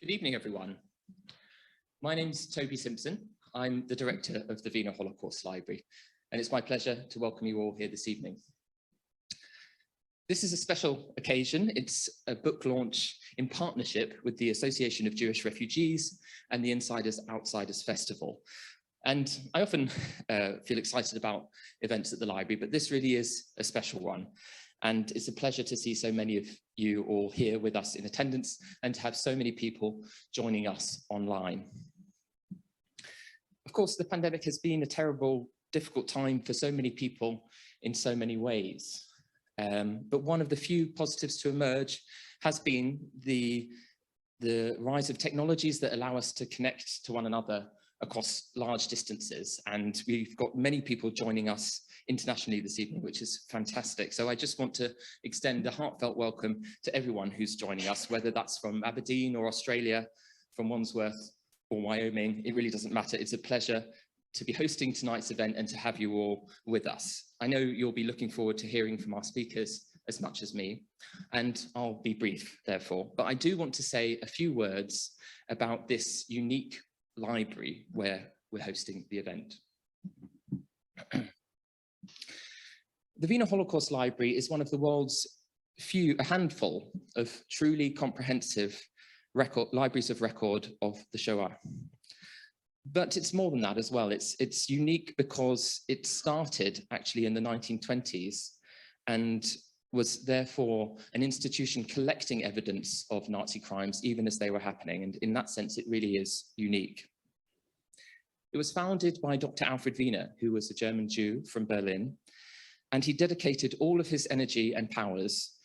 Good evening, everyone. My name's Toby Simpson. I'm the director of the Wiener Holocaust Library, and it's my pleasure to welcome you all here this evening. This is a special occasion. It's a book launch in partnership with the Association of Jewish Refugees and the Insiders Outsiders Festival. And I often feel excited about events at the library, but this really is a special one. And it's a pleasure to see so many of you all here with us in attendance and to have so many people joining us online. Of course, the pandemic has been a terrible, difficult time for so many people in so many ways. But one of the few positives to emerge has been the rise of technologies that allow us to connect to one another across large distances. And we've got many people joining us internationally this evening, which is fantastic. So I just want to extend a heartfelt welcome to everyone who's joining us, whether that's from Aberdeen or Australia, from Wandsworth or Wyoming. It really doesn't matter. It's a pleasure to be hosting tonight's event and to have you all with us. I know you'll be looking forward to hearing from our speakers as much as me, and I'll be brief, therefore. But I do want to say a few words about this unique library where we're hosting the event. The Wiener Holocaust Library is one of the world's a handful of truly comprehensive libraries of record of the Shoah. But it's more than that as well. It's unique because it started actually in the 1920s and was therefore an institution collecting evidence of Nazi crimes even as they were happening. And in that sense, it really is unique. It was founded by Dr. Alfred Wiener, who was a German Jew from Berlin, and he dedicated all of his energy and powers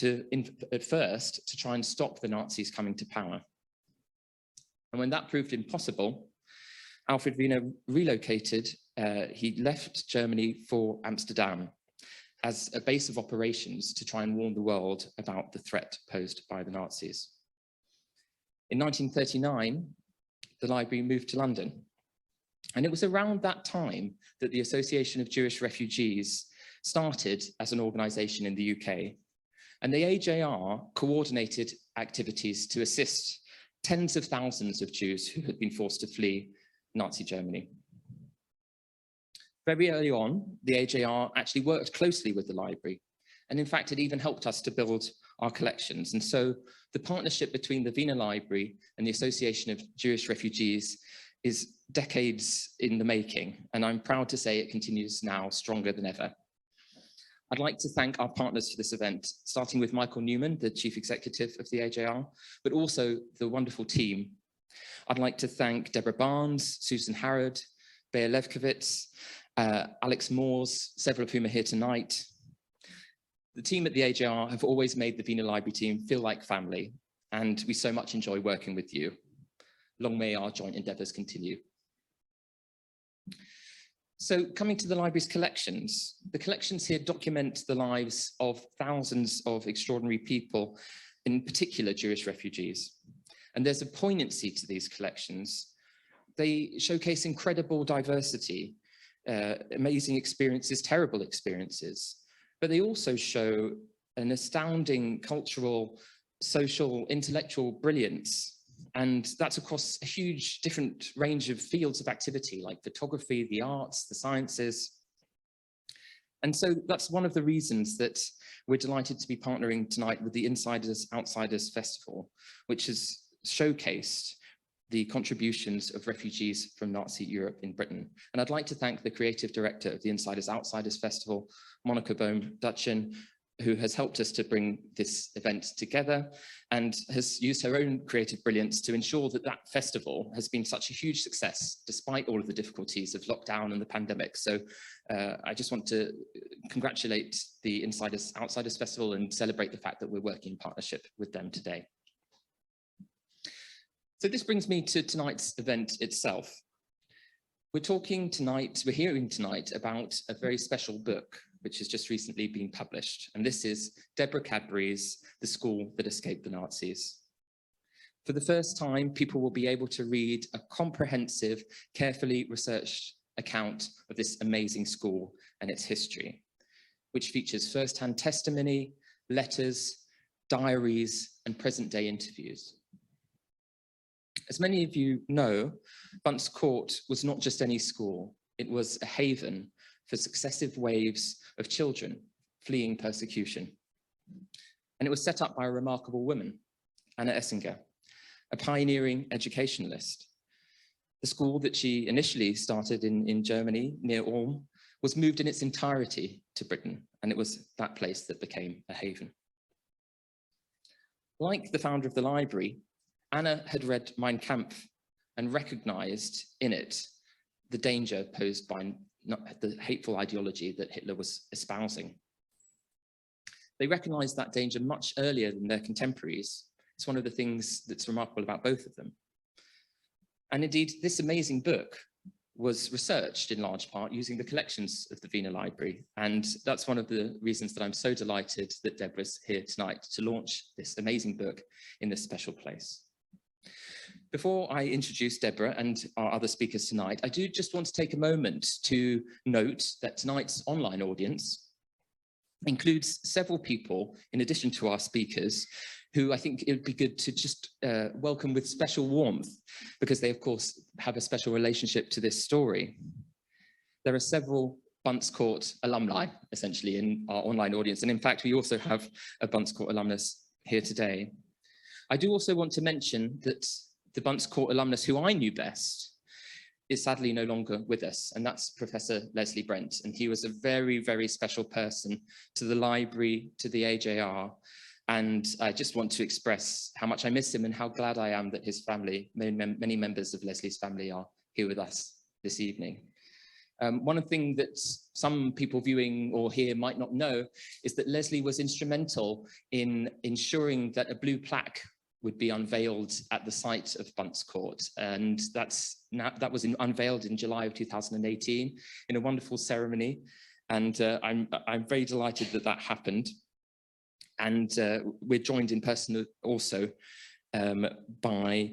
at first to try and stop the Nazis coming to power. And when that proved impossible, Alfred Wiener relocated. He left Germany for Amsterdam as a base of operations to try and warn the world about the threat posed by the Nazis. In 1939, the library moved to London. And it was around that time that the Association of Jewish Refugees started as an organization in the UK. And the AJR coordinated activities to assist tens of thousands of Jews who had been forced to flee Nazi Germany. Very early on, the AJR actually worked closely with the library. And in fact, it even helped us to build our collections. And so the partnership between the Wiener Library and the Association of Jewish Refugees is decades in the making. And I'm proud to say it continues now stronger than ever. I'd like to thank our partners for this event, starting with Michael Newman, the Chief Executive of the AJR, but also the wonderful team. I'd like to thank Deborah Barnes, Susan Harrod, Bear Levkovitz, Alex Moores, several of whom are here tonight. The team at the AJR have always made the Wiener Library team feel like family, and we so much enjoy working with you. Long may our joint endeavours continue. So coming to the library's collections, the collections here document the lives of thousands of extraordinary people, in particular Jewish refugees. And there's a poignancy to these collections. They showcase incredible diversity, amazing experiences, terrible experiences, but they also show an astounding cultural, social, intellectual brilliance. And that's across a huge different range of fields of activity like photography, the arts, the sciences. And so that's one of the reasons that we're delighted to be partnering tonight with the Insiders Outsiders Festival, which has showcased the contributions of refugees from Nazi Europe in Britain. And I'd like to thank the creative director of the Insiders Outsiders Festival, Monica Bohm-Dutchen, who has helped us to bring this event together and has used her own creative brilliance to ensure that that festival has been such a huge success, despite all of the difficulties of lockdown and the pandemic. So I just want to congratulate the Insiders Outsiders Festival and celebrate the fact that we're working in partnership with them today. So this brings me to tonight's event itself. We're hearing tonight about a very special book which has just recently been published. And this is Deborah Cadbury's The School That Escaped the Nazis. For the first time, people will be able to read a comprehensive, carefully researched account of this amazing school and its history, which features first-hand testimony, letters, diaries, and present-day interviews. As many of you know, Bunce Court was not just any school, it was a haven for successive waves of children fleeing persecution. And it was set up by a remarkable woman, Anna Essinger, a pioneering educationalist. The school that she initially started in Germany, near Ulm, was moved in its entirety to Britain, and it was that place that became a haven. Like the founder of the library, Anna had read Mein Kampf and recognized in it the danger posed by the hateful ideology that Hitler was espousing. They recognized that danger much earlier than their contemporaries. It's one of the things that's remarkable about both of them. And indeed, this amazing book was researched in large part using the collections of the Wiener Library. And that's one of the reasons that I'm so delighted that Deborah's here tonight to launch this amazing book in this special place. Before I introduce Deborah and our other speakers tonight, I do just want to take a moment to note that tonight's online audience includes several people, in addition to our speakers, who I think it would be good to just welcome with special warmth, because they, of course, have a special relationship to this story. There are several Bunce Court alumni, essentially, in our online audience. And in fact, we also have a Bunce Court alumnus here today. I do also want to mention that the Bunce Court alumnus who I knew best is sadly no longer with us, and that's Professor Leslie Brent. And he was a very, very special person to the library, to the AJR. And I just want to express how much I miss him and how glad I am that his family, many members of Leslie's family, are here with us this evening. One thing that some people viewing or here might not know is that Leslie was instrumental in ensuring that a blue plaque would be unveiled at the site of Bunce Court. And that was unveiled in July of 2018 in a wonderful ceremony. And I'm very delighted that that happened. And we're joined in person also by,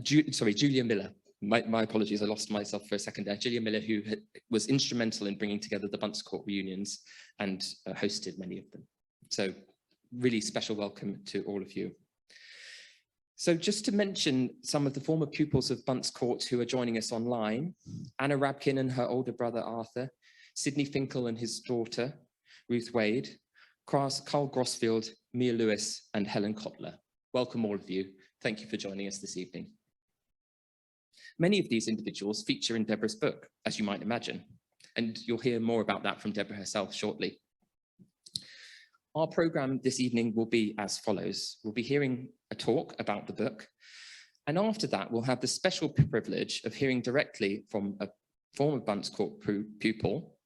Julia Miller. My apologies, I lost myself for a second there. Julia Miller, who was instrumental in bringing together the Bunce Court reunions and hosted many of them. So really special welcome to all of you. So just to mention some of the former pupils of Bunce Court who are joining us online: Anna Rabkin and her older brother Arthur, Sidney Finkel and his daughter, Ruth Wade, Carl Grossfield, Mia Lewis, and Helen Kotler. Welcome all of you. Thank you for joining us this evening. Many of these individuals feature in Deborah's book, as you might imagine, and you'll hear more about that from Deborah herself shortly. Our programme this evening will be as follows. We'll be hearing a talk about the book, and after that, we'll have the special privilege of hearing directly from a former Bunce Court pupil,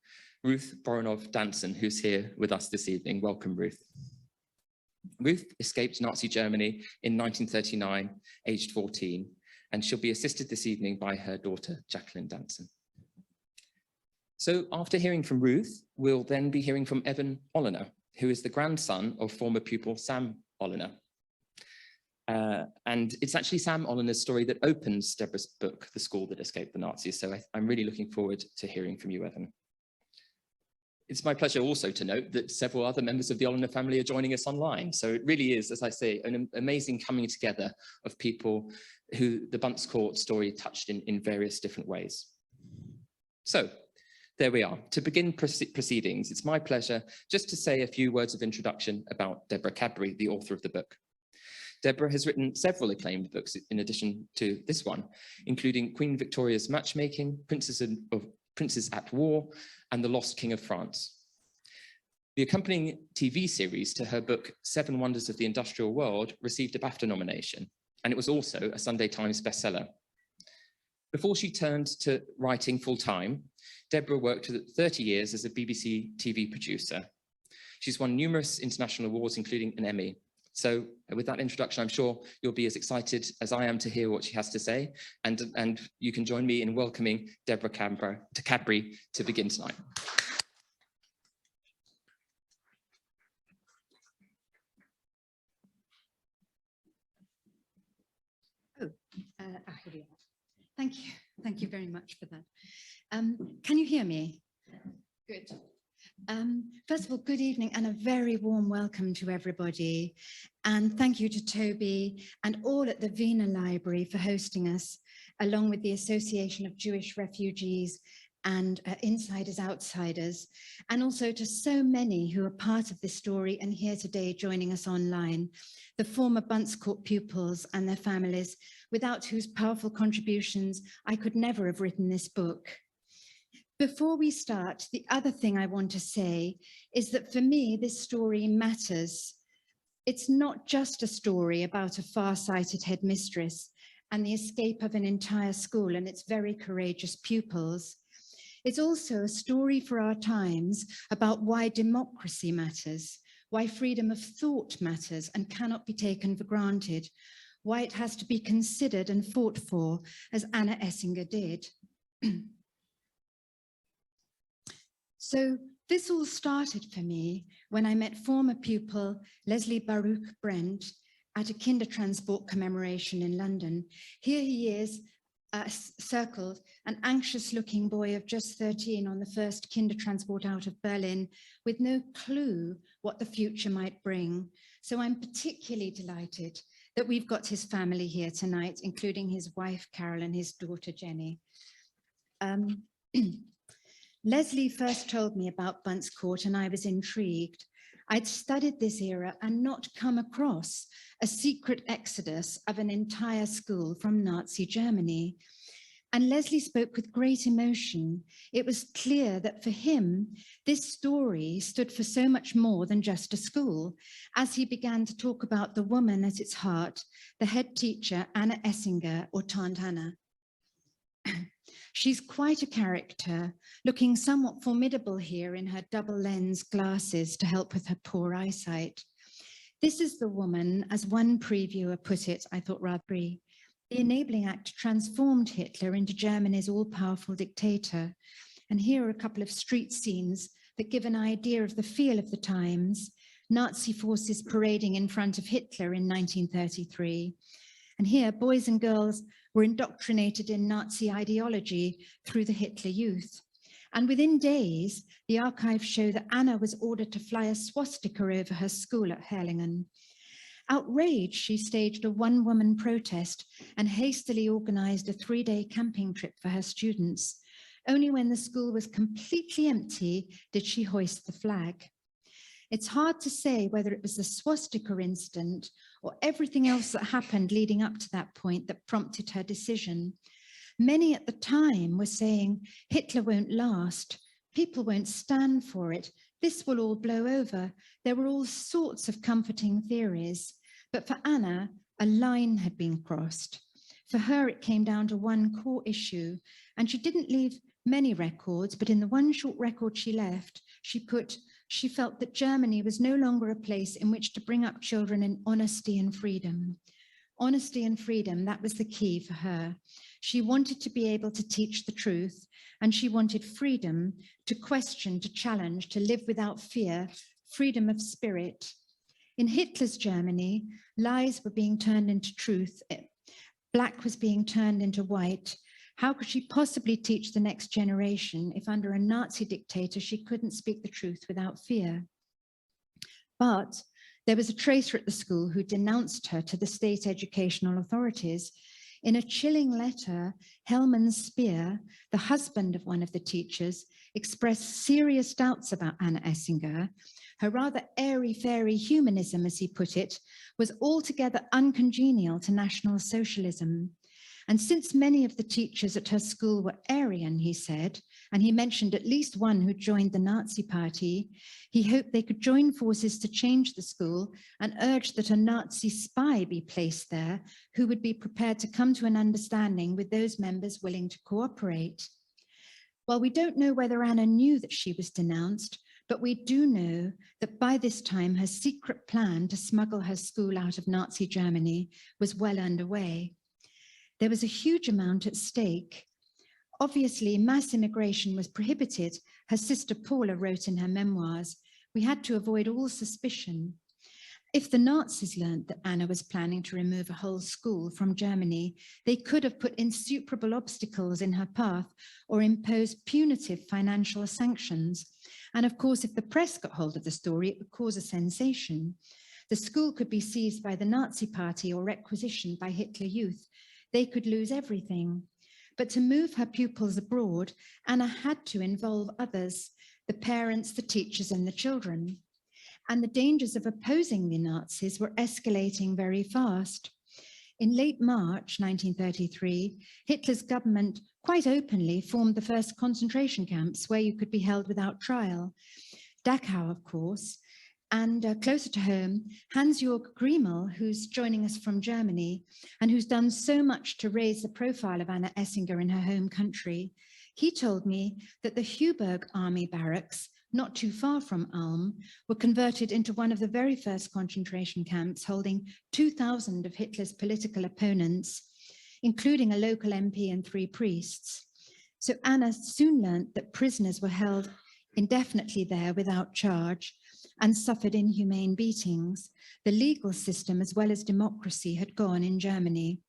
Ruth Boronow Danson, who's here with us this evening. Welcome, Ruth. Ruth escaped Nazi Germany in 1939, aged 14, and she'll be assisted this evening by her daughter, Jacqueline Danson. So after hearing from Ruth, we'll then be hearing from Evan Oliner, who is the grandson of former pupil Sam Oliner. And it's actually Sam Oliner's story that opens Deborah's book, The School That Escaped the Nazis. So I'm really looking forward to hearing from you, Evan. It's my pleasure also to note that several other members of the Oliner family are joining us online. So it really is, as I say, an amazing coming together of people who the Bunce Court story touched in various different ways. So there we are. To begin proceedings, it's my pleasure just to say a few words of introduction about Deborah Cadbury, the author of the book. Deborah has written several acclaimed books in addition to this one, including Queen Victoria's Matchmaking, Princes at War, and The Lost King of France. The accompanying TV series to her book, 7 Wonders of the Industrial World, received a BAFTA nomination, and it was also a Sunday Times bestseller. Before she turned to writing full-time, Deborah worked for 30 years as a BBC TV producer. She's won numerous international awards, including an Emmy. So with that introduction, I'm sure you'll be as excited as I am to hear what she has to say. And you can join me in welcoming Deborah Cadbury to begin tonight. Here we are. Thank you very much for that. Can you hear me? Good. First of all, good evening and a very warm welcome to everybody. And thank you to Toby and all at the Wiener Library for hosting us, along with the Association of Jewish Refugees and Insiders Outsiders, and also to so many who are part of this story and here today joining us online, the former Bunce Court pupils and their families, without whose powerful contributions I could never have written this book. Before we start, the other thing I want to say is that for me, this story matters. It's not just a story about a far-sighted headmistress and the escape of an entire school and its very courageous pupils. It's also a story for our times about why democracy matters, why freedom of thought matters and cannot be taken for granted, why it has to be considered and fought for, as Anna Essinger did. So this all started for me when I met former pupil Leslie Baruch Brent at a Kindertransport commemoration in London. Here he is, circled, an anxious-looking boy of just 13 on the first Kindertransport out of Berlin, with no clue what the future might bring. So I'm particularly delighted that we've got his family here tonight, including his wife, Carol, and his daughter, Jenny. Leslie first told me about Bunce Court and I was intrigued. I'd studied this era and not come across a secret exodus of an entire school from Nazi Germany. And Leslie spoke with great emotion. It was clear that for him, this story stood for so much more than just a school, as he began to talk about the woman at its heart, the head teacher, Anna Essinger, or Tante Anna. She's quite a character, looking somewhat formidable here in her double lens glasses to help with her poor eyesight. This is the woman, as one previewer put it, I thought rather brief. The Enabling Act transformed Hitler into Germany's all-powerful dictator. And here are a couple of street scenes that give an idea of the feel of the times. Nazi forces parading in front of Hitler in 1933. And here, boys and girls were indoctrinated in Nazi ideology through the Hitler Youth. And within days, the archives show that Anna was ordered to fly a swastika over her school at Herlingen. Outraged, she staged a one-woman protest and hastily organized a 3-day camping trip for her students. Only when the school was completely empty did she hoist the flag. It's hard to say whether it was the swastika incident or everything else that happened leading up to that point that prompted her decision. Many at the time were saying, Hitler won't last, people won't stand for it, this will all blow over. There were all sorts of comforting theories, but for Anna, a line had been crossed. For her, it came down to one core issue, and she didn't leave many records, but in the one short record she left, she felt that Germany was no longer a place in which to bring up children in honesty and freedom. Honesty and freedom, that was the key for her. She wanted to be able to teach the truth, and she wanted freedom to question, to challenge, to live without fear, freedom of spirit. In Hitler's Germany, lies were being turned into truth. Black was being turned into white. How could she possibly teach the next generation if under a Nazi dictator she couldn't speak the truth without fear? But there was a tracer at the school who denounced her to the state educational authorities. In a chilling letter, Helman Speer, the husband of one of the teachers, expressed serious doubts about Anna Essinger. Her rather airy-fairy humanism, as he put it, was altogether uncongenial to National Socialism. And since many of the teachers at her school were Aryan, he said, and he mentioned at least one who joined the Nazi party, he hoped they could join forces to change the school and urged that a Nazi spy be placed there who would be prepared to come to an understanding with those members willing to cooperate. Well, we don't know whether Anna knew that she was denounced, but we do know that by this time her secret plan to smuggle her school out of Nazi Germany was well underway. There was a huge amount at stake. Obviously, mass immigration was prohibited. Her sister Paula wrote in her memoirs, we had to avoid all suspicion. If the Nazis learned that Anna was planning to remove a whole school from Germany, they could have put insuperable obstacles in her path or imposed punitive financial sanctions. And of course, if the press got hold of the story, it would cause a sensation. The school could be seized by the Nazi Party or requisitioned by Hitler Youth. They could lose everything. But to move her pupils abroad, Anna had to involve others, the parents, the teachers, and the children. And the dangers of opposing the Nazis were escalating very fast. In late March 1933, Hitler's government quite openly formed the first concentration camps where you could be held without trial. Dachau, of course, and closer to home, Hans-Jörg Griemel, who's joining us from Germany and who's done so much to raise the profile of Anna Essinger in her home country. He told me that the Heuberg Army barracks, not too far from Ulm, were converted into one of the very first concentration camps, holding 2,000 of Hitler's political opponents, including a local MP and 3 priests. So Anna soon learned that prisoners were held indefinitely there without charge and suffered inhumane beatings. The legal system, as well as democracy, had gone in Germany.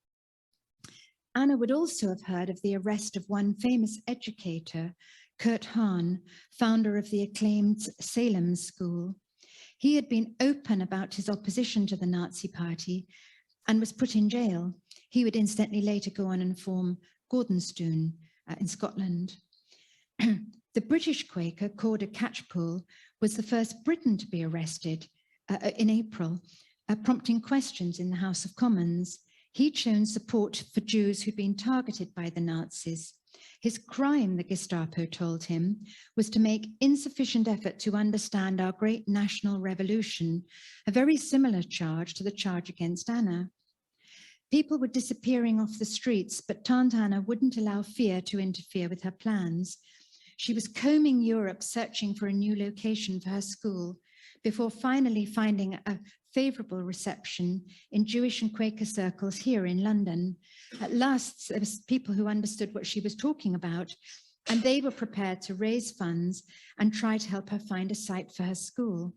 Anna would also have heard of the arrest of one famous educator, Kurt Hahn, founder of the acclaimed Salem School. He had been open about his opposition to the Nazi Party and was put in jail. He would incidentally later go on and form Gordonstoun in Scotland. The British Quaker, Corder Catchpole, was the first Briton to be arrested in April, prompting questions in the House of Commons. He'd shown support for Jews who'd been targeted by the Nazis. His crime, the Gestapo told him, was to make insufficient effort to understand our great national revolution, a very similar charge to the charge against Anna. People were disappearing off the streets, but Tante Anna wouldn't allow fear to interfere with her plans. She was combing Europe, searching for a new location for her school, before finally finding a favorable reception in Jewish and Quaker circles here in London. At last, there was people who understood what she was talking about, and they were prepared to raise funds and try to help her find a site for her school.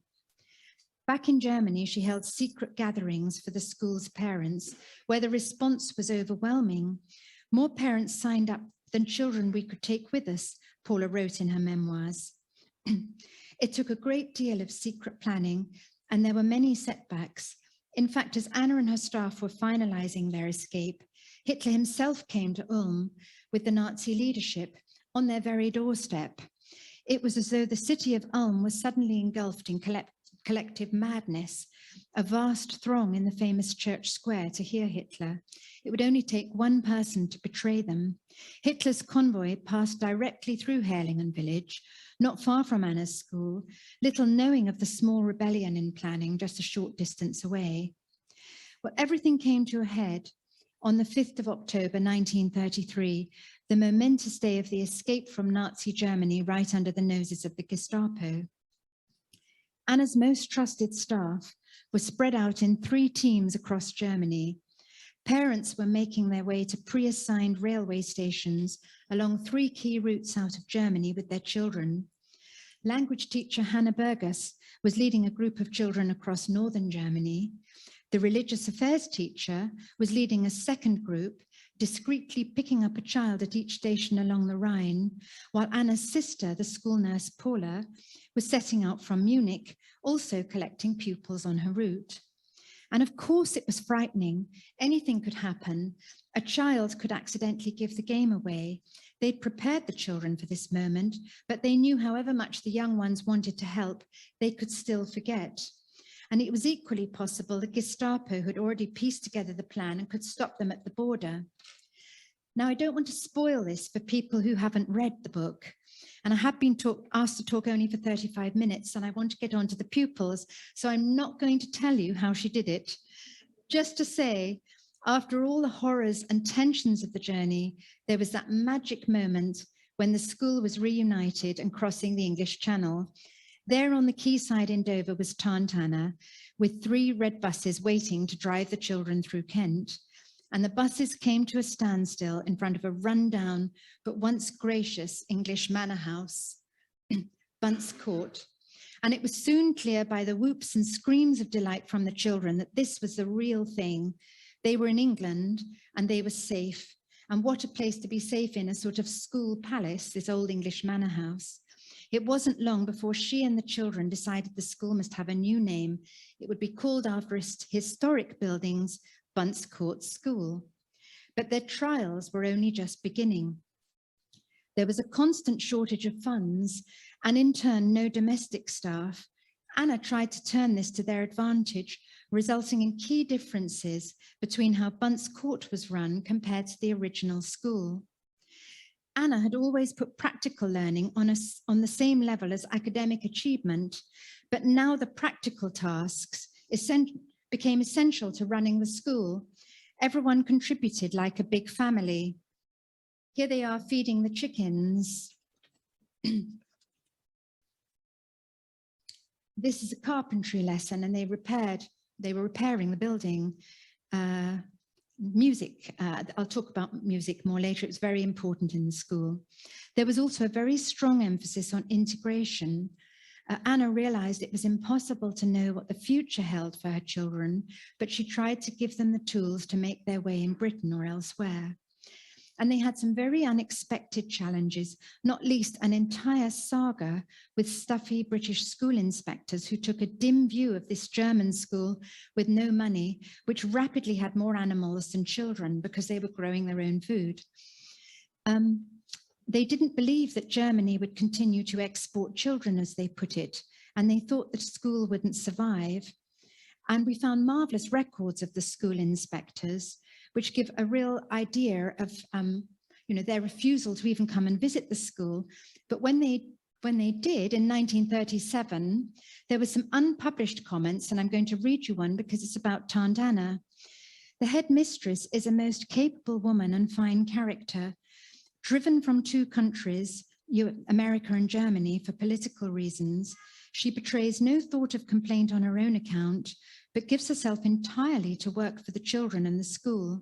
Back in Germany, she held secret gatherings for the school's parents, where the response was overwhelming. More parents signed up than children we could take with us, Paula wrote in her memoirs. It took a great deal of secret planning, and there were many setbacks. In fact, as Anna and her staff were finalizing their escape, Hitler himself came to Ulm with the Nazi leadership on their very doorstep. It was as though the city of Ulm was suddenly engulfed in collective madness, a vast throng in the famous church square to hear Hitler. It would only take one person to betray them. Hitler's convoy passed directly through Herlingen village, not far from Anna's school, little knowing of the small rebellion in planning just a short distance away. Well, everything came to a head on the 5th of October, 1933, the momentous day of the escape from Nazi Germany right under the noses of the Gestapo. Anna's most trusted staff was spread out in 3 teams across Germany. Parents were making their way to pre-assigned railway stations along 3 key routes out of Germany with their children. Language teacher Hannah Burgess was leading a group of children across northern Germany. The religious affairs teacher was leading a second group, discreetly picking up a child at each station along the Rhine, while Anna's sister, the school nurse Paula, was setting out from Munich, also collecting pupils on her route. And of course it was frightening. Anything could happen. A child could accidentally give the game away. They'd prepared the children for this moment, but they knew however much the young ones wanted to help, they could still forget. And it was equally possible the Gestapo had already pieced together the plan and could stop them at the border. Now, I don't want to spoil this for people who haven't read the book. And I have been asked to talk only for 35 minutes, and I want to get on to the pupils, so I'm not going to tell you how she did it. Just to say, after all the horrors and tensions of the journey, there was that magic moment when the school was reunited and crossing the English Channel. There on the quayside in Dover was Tante Anna, with 3 red buses waiting to drive the children through Kent. And the buses came to a standstill in front of a rundown but once gracious English manor house, Bunce Court. And it was soon clear by the whoops and screams of delight from the children that this was the real thing. They were in England and they were safe. And what a place to be safe in, a sort of school palace, this old English manor house. It wasn't long before she and the children decided the school must have a new name. It would be called after historic buildings, Bunce Court School. But their trials were only just beginning. There was a constant shortage of funds and in turn, no domestic staff. Anna tried to turn this to their advantage, resulting in key differences between how Bunce Court was run compared to the original school. Anna had always put practical learning on the same level as academic achievement, but now the practical tasks became essential to running the school. Everyone contributed like a big family. Here they are feeding the chickens. This is a carpentry lesson, and they were repairing the building. Music, I'll talk about music more later. It was very important in the school. There was also a very strong emphasis on integration. Anna realized it was impossible to know what the future held for her children, but she tried to give them the tools to make their way in Britain or elsewhere. And they had some very unexpected challenges, not least an entire saga with stuffy British school inspectors who took a dim view of this German school with no money, which rapidly had more animals than children because they were growing their own food. They didn't believe that Germany would continue to export children, as they put it, and they thought the school wouldn't survive. And we found marvelous records of the school inspectors, which give a real idea of their refusal to even come and visit the school. But when they did in 1937, there were some unpublished comments, and I'm going to read you one because it's about Tante Anna. The headmistress is a most capable woman and fine character. Driven from two countries, America and Germany, for political reasons, she betrays no thought of complaint on her own account, but gives herself entirely to work for the children and the school.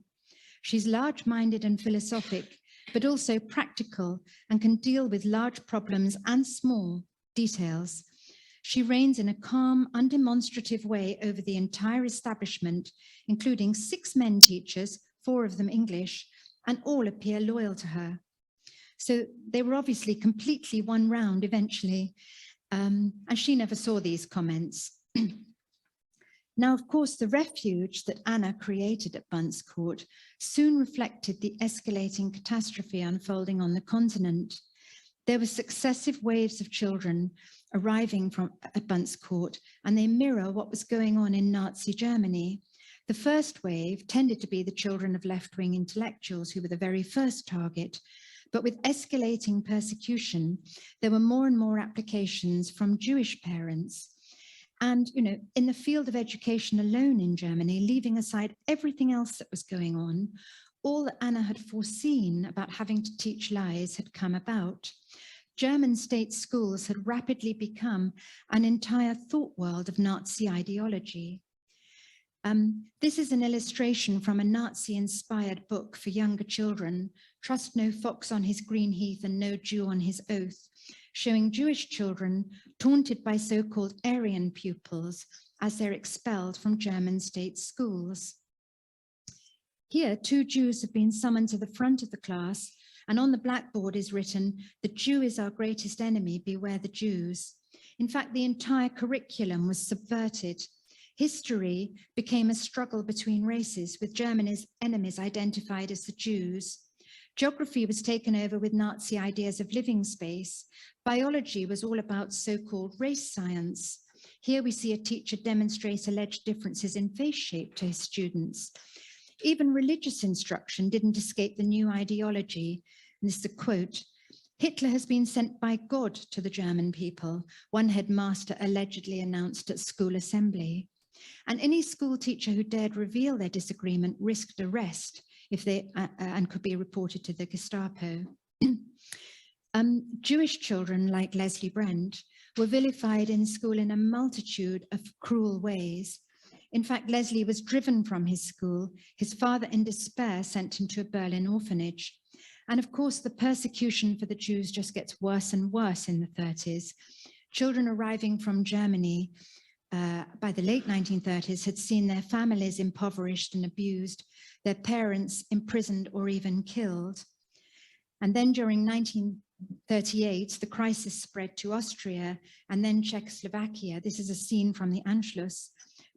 She's large-minded and philosophic, but also practical and can deal with large problems and small details. She reigns in a calm, undemonstrative way over the entire establishment, including 6 men teachers, 4 of them English, and all appear loyal to her. So they were obviously completely won round eventually, and she never saw these comments. Now, of course, the refuge that Anna created at Bunce Court soon reflected the escalating catastrophe unfolding on the continent. There were successive waves of children arriving at Bunce Court, and they mirror what was going on in Nazi Germany. The first wave tended to be the children of left-wing intellectuals who were the very first target. But with escalating persecution, there were more and more applications from Jewish parents. And, in the field of education alone in Germany, leaving aside everything else that was going on, all that Anna had foreseen about having to teach lies had come about. German state schools had rapidly become an entire thought world of Nazi ideology. This is an illustration from a Nazi-inspired book for younger children, Trust No Fox on His Green Heath and No Jew on His Oath, showing Jewish children taunted by so-called Aryan pupils as they're expelled from German state schools. Here, 2 Jews have been summoned to the front of the class, and on the blackboard is written, "The Jew is our greatest enemy, beware the Jews." In fact, the entire curriculum was subverted. History became a struggle between races, with Germany's enemies identified as the Jews. Geography was taken over with Nazi ideas of living space. Biology was all about so-called race science. Here we see a teacher demonstrate alleged differences in face shape to his students. Even religious instruction didn't escape the new ideology. And this is a quote: "Hitler has been sent by God to the German people," one headmaster allegedly announced at school assembly. And any school teacher who dared reveal their disagreement risked arrest if they and could be reported to the Gestapo. Jewish children like Leslie Brent were vilified in school in a multitude of cruel ways. In fact, Leslie was driven from his school. His father, in despair, sent him to a Berlin orphanage. And of course, the persecution for the Jews just gets worse and worse in the 30s. Children arriving from Germany by the late 1930s had seen their families impoverished and abused, their parents imprisoned or even killed. And then during 1938, the crisis spread to Austria and then Czechoslovakia. This is a scene from the Anschluss,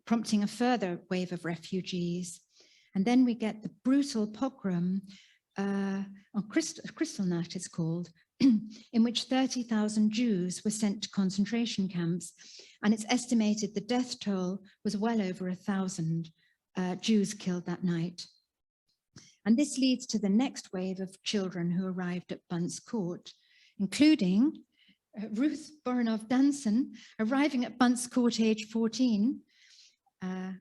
prompting a further wave of refugees. And then we get the brutal pogrom on Kristallnacht, it's called, in which 30,000 Jews were sent to concentration camps. And it's estimated the death toll was well over 1,000 Jews killed that night. And this leads to the next wave of children who arrived at Bunce Court, including Ruth Boronow Danson, arriving at Bunce Court age 14. And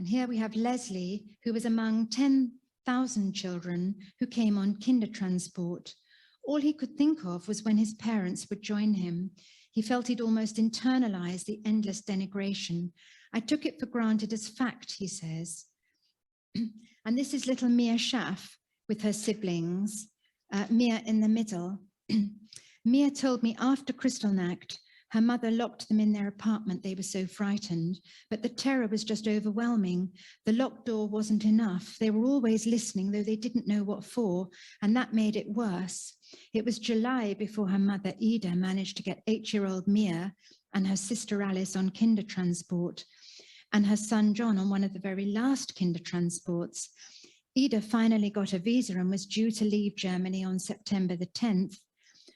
here we have Leslie, who was among 10,000 children who came on Kindertransport. All he could think of was when his parents would join him. He felt he'd almost internalized the endless denigration. I took it for granted as fact, he says. And this is little Mia Schaff with her siblings, Mia in the middle. Mia told me after Kristallnacht, her mother locked them in their apartment. They were so frightened, but the terror was just overwhelming. The locked door wasn't enough. They were always listening, though they didn't know what for, and that made it worse. It was July before her mother, Ida, managed to get 8-year-old Mia and her sister Alice on Kindertransport, and her son John on one of the very last Kindertransports. Ida finally got a visa and was due to leave Germany on September the 10th.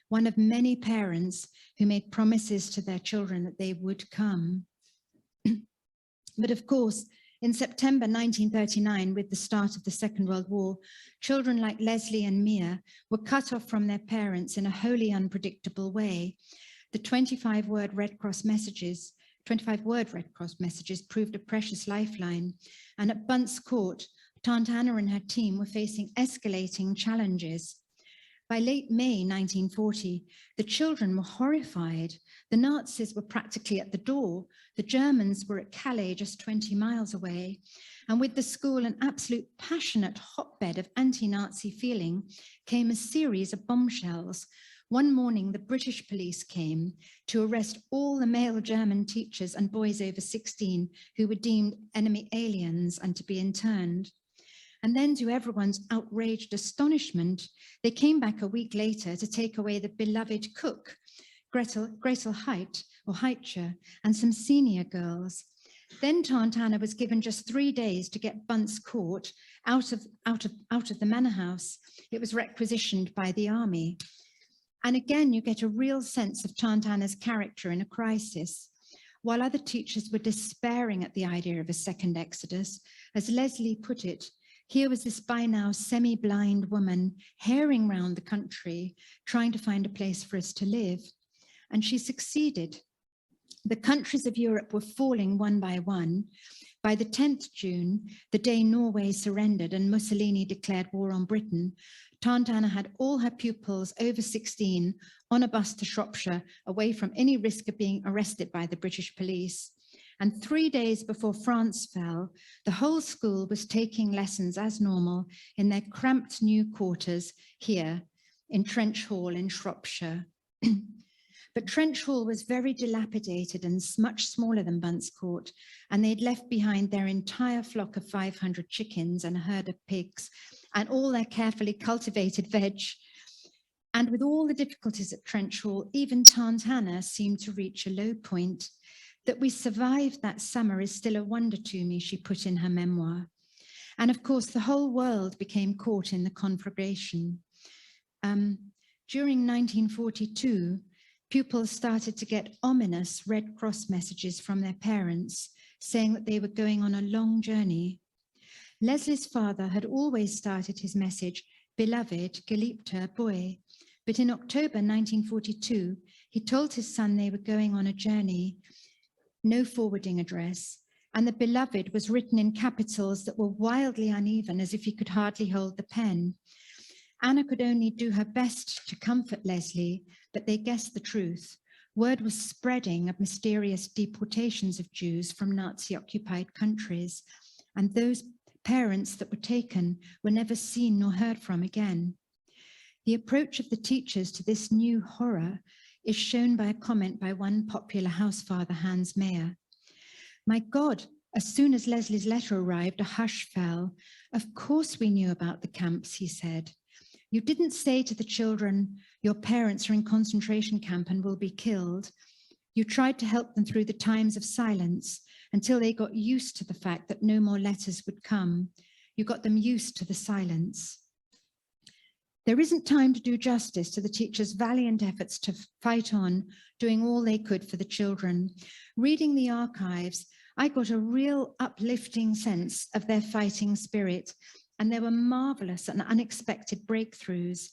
One of many parents who made promises to their children that they would come. But of course, in September 1939, with the start of the Second World War, children like Leslie and Mia were cut off from their parents in a wholly unpredictable way. The 25-word Red Cross messages proved a precious lifeline. And at Bunce Court, Tante Anna and her team were facing escalating challenges. By late May 1940, the children were horrified. The Nazis were practically at the door. The Germans were at Calais, just 20 miles away. And with the school an absolute passionate hotbed of anti-Nazi feeling, came a series of bombshells. One morning, the British police came to arrest all the male German teachers and boys over 16 who were deemed enemy aliens and to be interned. And then, to everyone's outraged astonishment, they came back a week later to take away the beloved cook, Gretel Heitscher, and some senior girls. Then Tante Anna was given just 3 days to get Bunce Court out of the manor house. It was requisitioned by the army. And again, you get a real sense of Tante Anna's character in a crisis. While other teachers were despairing at the idea of a second exodus, as Leslie put it, here was this by now semi-blind woman herring round the country, trying to find a place for us to live. And she succeeded. The countries of Europe were falling one by one. By the 10th June, the day Norway surrendered and Mussolini declared war on Britain, Tante Anna had all her pupils over 16 on a bus to Shropshire, away from any risk of being arrested by the British police. And 3 days before France fell, the whole school was taking lessons as normal in their cramped new quarters here in Trench Hall in Shropshire. But Trench Hall was very dilapidated and much smaller than Bunce Court, and they'd left behind their entire flock of 500 chickens and a herd of pigs and all their carefully cultivated veg. And with all the difficulties at Trench Hall, even Tante Anna seemed to reach a low point. That we survived that summer is still a wonder to me, she put in her memoir. And of course, the whole world became caught in the conflagration. During 1942, pupils started to get ominous Red Cross messages from their parents, saying that they were going on a long journey. Leslie's father had always started his message, beloved, geliebter boy. But in October 1942, he told his son they were going on a journey. No forwarding address, and the beloved was written in capitals that were wildly uneven, as if he could hardly hold the pen. Anna could only do her best to comfort Leslie, but they guessed the truth. Word was spreading of mysterious deportations of Jews from Nazi-occupied countries, and those parents that were taken were never seen nor heard from again. The approach of the teachers to this new horror is shown by a comment by one popular house father, Hans Mayer. My God, as soon as Leslie's letter arrived, a hush fell. Of course we knew about the camps, he said. You didn't say to the children, your parents are in concentration camp and will be killed. You tried to help them through the times of silence until they got used to the fact that no more letters would come. You got them used to the silence. There isn't time to do justice to the teachers' valiant efforts to fight on, doing all they could for the children. Reading the archives, I got a real uplifting sense of their fighting spirit, and there were marvelous and unexpected breakthroughs.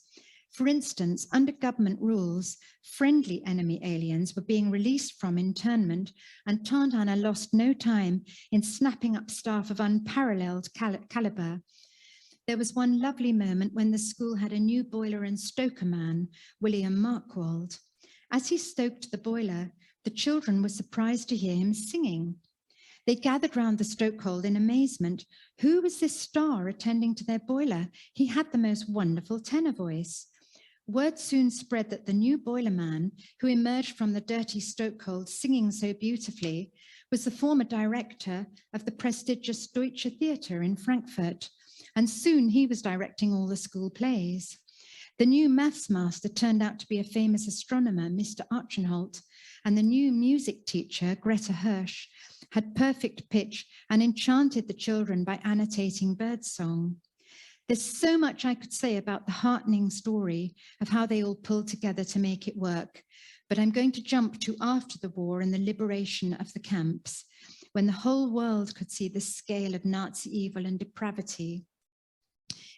For instance, under government rules, friendly enemy aliens were being released from internment, and Tante Anna lost no time in snapping up staff of unparalleled caliber. There was one lovely moment when the school had a new boiler and stoker man, William Markwald. As he stoked the boiler, the children were surprised to hear him singing. They gathered round the stokehold in amazement. Who was this star attending to their boiler? He had the most wonderful tenor voice. Word soon spread that the new boiler man, who emerged from the dirty stokehold singing so beautifully, was the former director of the prestigious Deutsche Theater in Frankfurt, and soon he was directing all the school plays. The new maths master turned out to be a famous astronomer, Mr. Archenholt, and the new music teacher, Greta Hirsch, had perfect pitch and enchanted the children by annotating birdsong. There's so much I could say about the heartening story of how they all pulled together to make it work, but I'm going to jump to after the war and the liberation of the camps, when the whole world could see the scale of Nazi evil and depravity.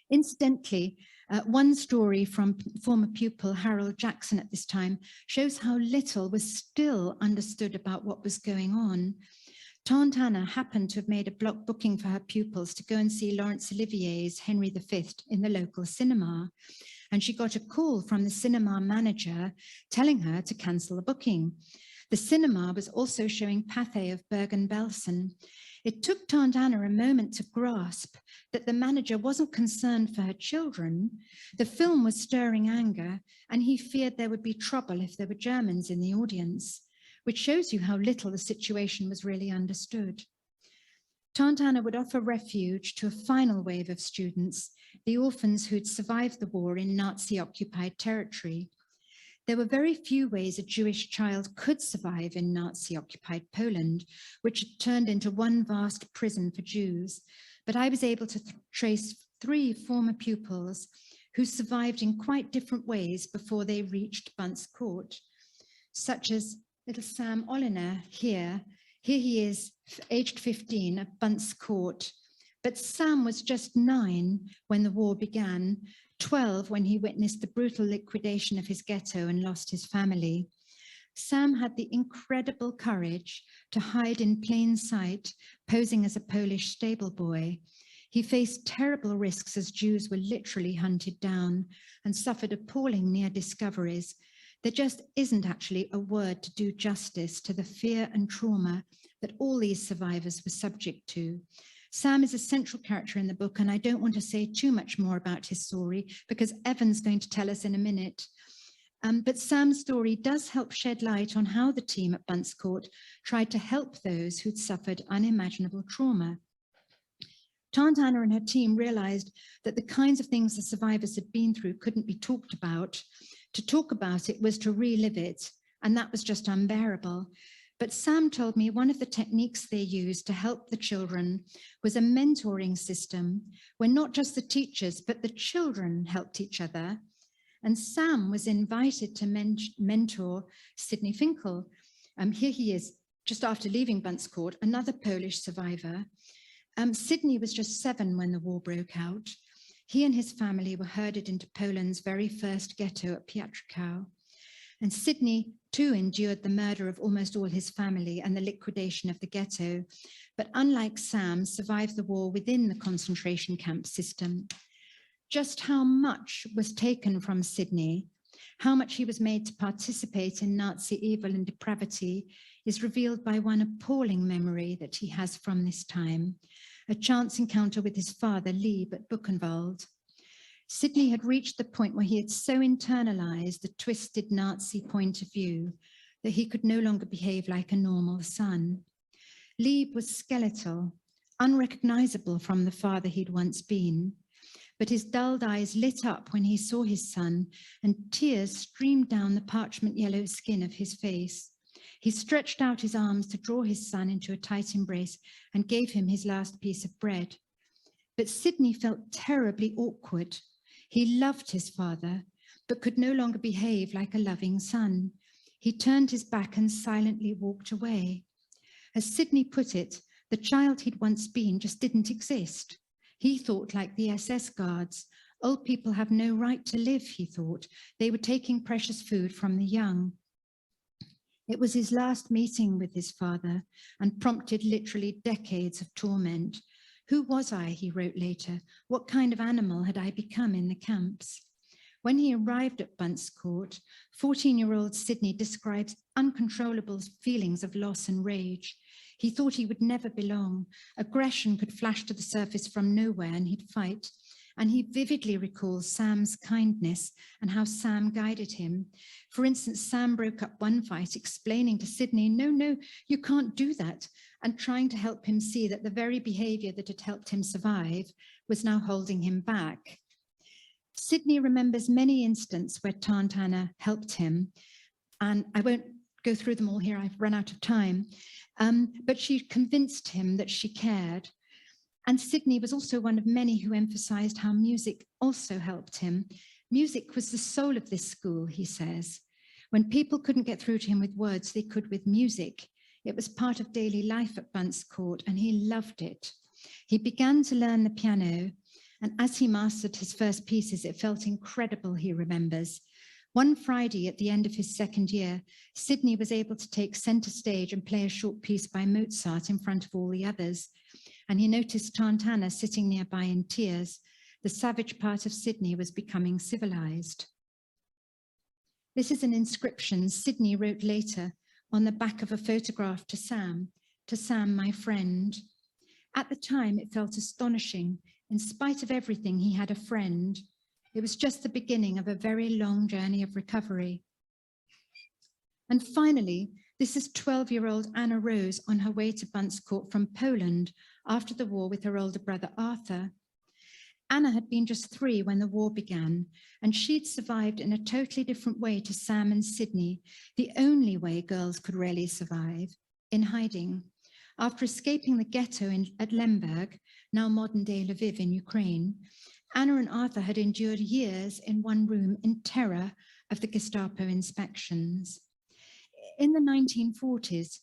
Incidentally, one story from former pupil Harold Jackson at this time shows how little was still understood about what was going on. Tante Anna happened to have made a block booking for her pupils to go and see Laurence Olivier's Henry V in the local cinema. And she got a call from the cinema manager telling her to cancel the booking. The cinema was also showing Pathé of Bergen-Belsen. It took Tante Anna a moment to grasp that the manager wasn't concerned for her children. The film was stirring anger, and he feared there would be trouble if there were Germans in the audience, which shows you how little the situation was really understood. Tante Anna would offer refuge to a final wave of students, the orphans who'd survived the war in Nazi-occupied territory. There were very few ways a Jewish child could survive in Nazi-occupied Poland, which had turned into one vast prison for Jews. But I was able to trace 3 former pupils who survived in quite different ways before they reached Bunce Court, such as little Sam Oliner here. Here he is, aged 15 at Bunce Court. But Sam was just 9 when the war began, 12 when he witnessed the brutal liquidation of his ghetto and lost his family. Sam had the incredible courage to hide in plain sight, posing as a Polish stable boy. He faced terrible risks as Jews were literally hunted down and suffered appalling near discoveries. There just isn't actually a word to do justice to the fear and trauma that all these survivors were subject to. Sam is a central character in the book, and I don't want to say too much more about his story because Evan's going to tell us in a minute. But Sam's story does help shed light on how the team at Bunce Court tried to help those who'd suffered unimaginable trauma. Tante Anna and her team realized that the kinds of things the survivors had been through couldn't be talked about. To talk about it was to relive it, and that was just unbearable. But Sam told me one of the techniques they used to help the children was a mentoring system where not just the teachers, but the children helped each other. And Sam was invited to mentor Sidney Finkel. Here he is, just after leaving Bunce Court, another Polish survivor. Sidney was just 7 when the war broke out. He and his family were herded into Poland's very first ghetto at Piotrkow. And Sidney too endured the murder of almost all his family and the liquidation of the ghetto, but unlike Sam, survived the war within the concentration camp system. Just how much was taken from Sidney, how much he was made to participate in Nazi evil and depravity, is revealed by one appalling memory that he has from this time, a chance encounter with his father, Lieb, at Buchenwald. Sidney had reached the point where he had so internalized the twisted Nazi point of view that he could no longer behave like a normal son. Lieb was skeletal, unrecognizable from the father he'd once been. but his dulled eyes lit up when he saw his son, and tears streamed down the parchment yellow skin of his face. He stretched out his arms to draw his son into a tight embrace and gave him his last piece of bread. But Sidney felt terribly awkward. He loved his father, but could no longer behave like a loving son. He turned his back and silently walked away. As Sidney put it, the child he'd once been just didn't exist. He thought like the SS guards. Old people have no right to live, he thought. They were taking precious food from the young. It was his last meeting with his father and prompted literally decades of torment. Who was I, he wrote later? What kind of animal had I become in the camps? When he arrived at Bunce Court, 14-year-old Sidney describes uncontrollable feelings of loss and rage. He thought he would never belong. Aggression could flash to the surface from nowhere and he'd fight. And he vividly recalls Sam's kindness and how Sam guided him. For instance, Sam broke up one fight explaining to Sidney, no, you can't do that, and trying to help him see that the very behavior that had helped him survive was now holding him back. Sidney remembers many instances where Tante Anna helped him, and I won't go through them all here, I've run out of time, but she convinced him that she cared. And Sidney was also one of many who emphasized how music also helped him. Music was the soul of this school, he says. When people couldn't get through to him with words, they could with music. It was part of daily life at Bunce Court, and he loved it. He began to learn the piano, and as he mastered his first pieces, it felt incredible, he remembers. One Friday at the end of his second year, Sidney was able to take center stage and play a short piece by Mozart in front of all the others. And he noticed Tante Anna sitting nearby in tears. The savage part of Sidney was becoming civilized. This is an inscription Sidney wrote later on the back of a photograph to Sam, my friend. At the time, it felt astonishing. In spite of everything, he had a friend. It was just the beginning of a very long journey of recovery. And finally, this is 12-year-old Anna Rose on her way to Bunce Court from Poland after the war with her older brother Arthur. Anna had been just 3 when the war began, and she'd survived in a totally different way to Sam and Sidney, the only way girls could really survive, in hiding. After escaping the ghetto at Lemberg, now modern-day Lviv in Ukraine, Anna and Arthur had endured years in one room in terror of the Gestapo inspections. In the 1940s,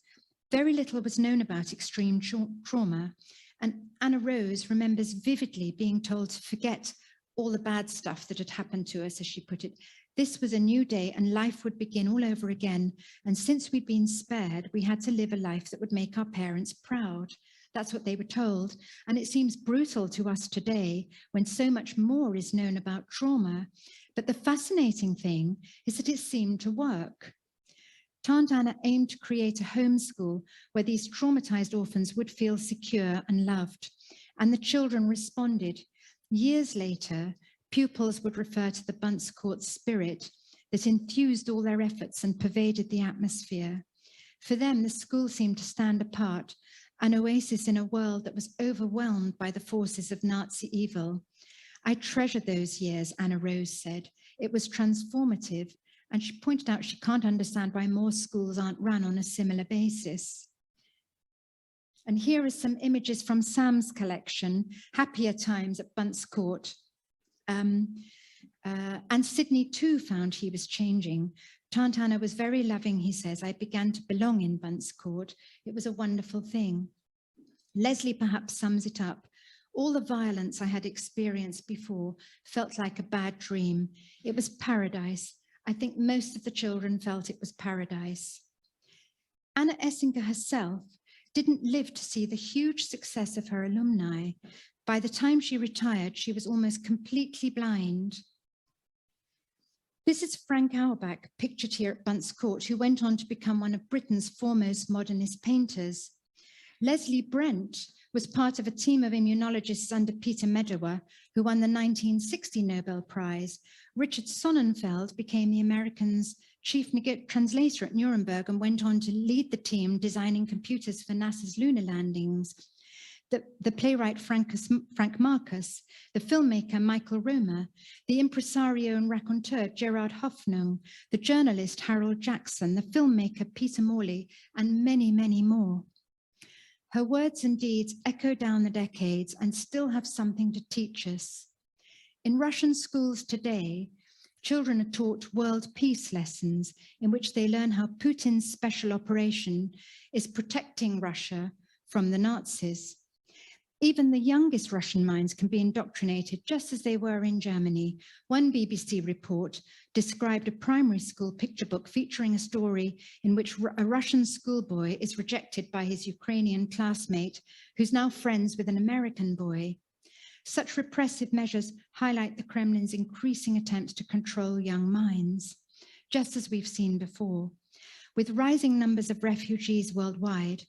very little was known about extreme trauma, and Anna Rose remembers vividly being told to forget all the bad stuff that had happened to us, as she put it. This was a new day and life would begin all over again. And since we'd been spared, we had to live a life that would make our parents proud. That's what they were told. And it seems brutal to us today when so much more is known about trauma. But the fascinating thing is that it seemed to work. Tante Anna aimed to create a homeschool where these traumatized orphans would feel secure and loved. And the children responded. Years later, pupils would refer to the Bunce Court spirit that infused all their efforts and pervaded the atmosphere. For them, the school seemed to stand apart, an oasis in a world that was overwhelmed by the forces of Nazi evil. I treasure those years, Anna Rose said. It was transformative, and she pointed out she can't understand why more schools aren't run on a similar basis. And here are some images from Sam's collection, Happier Times at Bunce Court. And Sidney too found he was changing. Tante Anna was very loving, he says. I began to belong in Bunce Court. It was a wonderful thing. Leslie perhaps sums it up. All the violence I had experienced before felt like a bad dream. It was paradise. I think most of the children felt it was paradise. Anna Essinger herself didn't live to see the huge success of her alumni. By the time she retired, she was almost completely blind. This is Frank Auerbach, pictured here at Bunce Court, who went on to become one of Britain's foremost modernist painters. Leslie Brent was part of a team of immunologists under Peter Medawar, who won the 1960 Nobel Prize. Richard Sonnenfeld became the Americans' chief translator at Nuremberg and went on to lead the team designing computers for NASA's lunar landings. the playwright Frank Marcus, the filmmaker Michael Romer, the impresario and raconteur Gerard Hoffnung, the journalist Harold Jackson, the filmmaker Peter Morley, and many, many more. Her words and deeds echo down the decades and still have something to teach us. In Russian schools today, children are taught world peace lessons in which they learn how Putin's special operation is protecting Russia from the Nazis. Even the youngest Russian minds can be indoctrinated just as they were in Germany. One BBC report described a primary school picture book featuring a story in which a Russian schoolboy is rejected by his Ukrainian classmate, who's now friends with an American boy. Such repressive measures highlight the Kremlin's increasing attempts to control young minds, just as we've seen before. With rising numbers of refugees worldwide,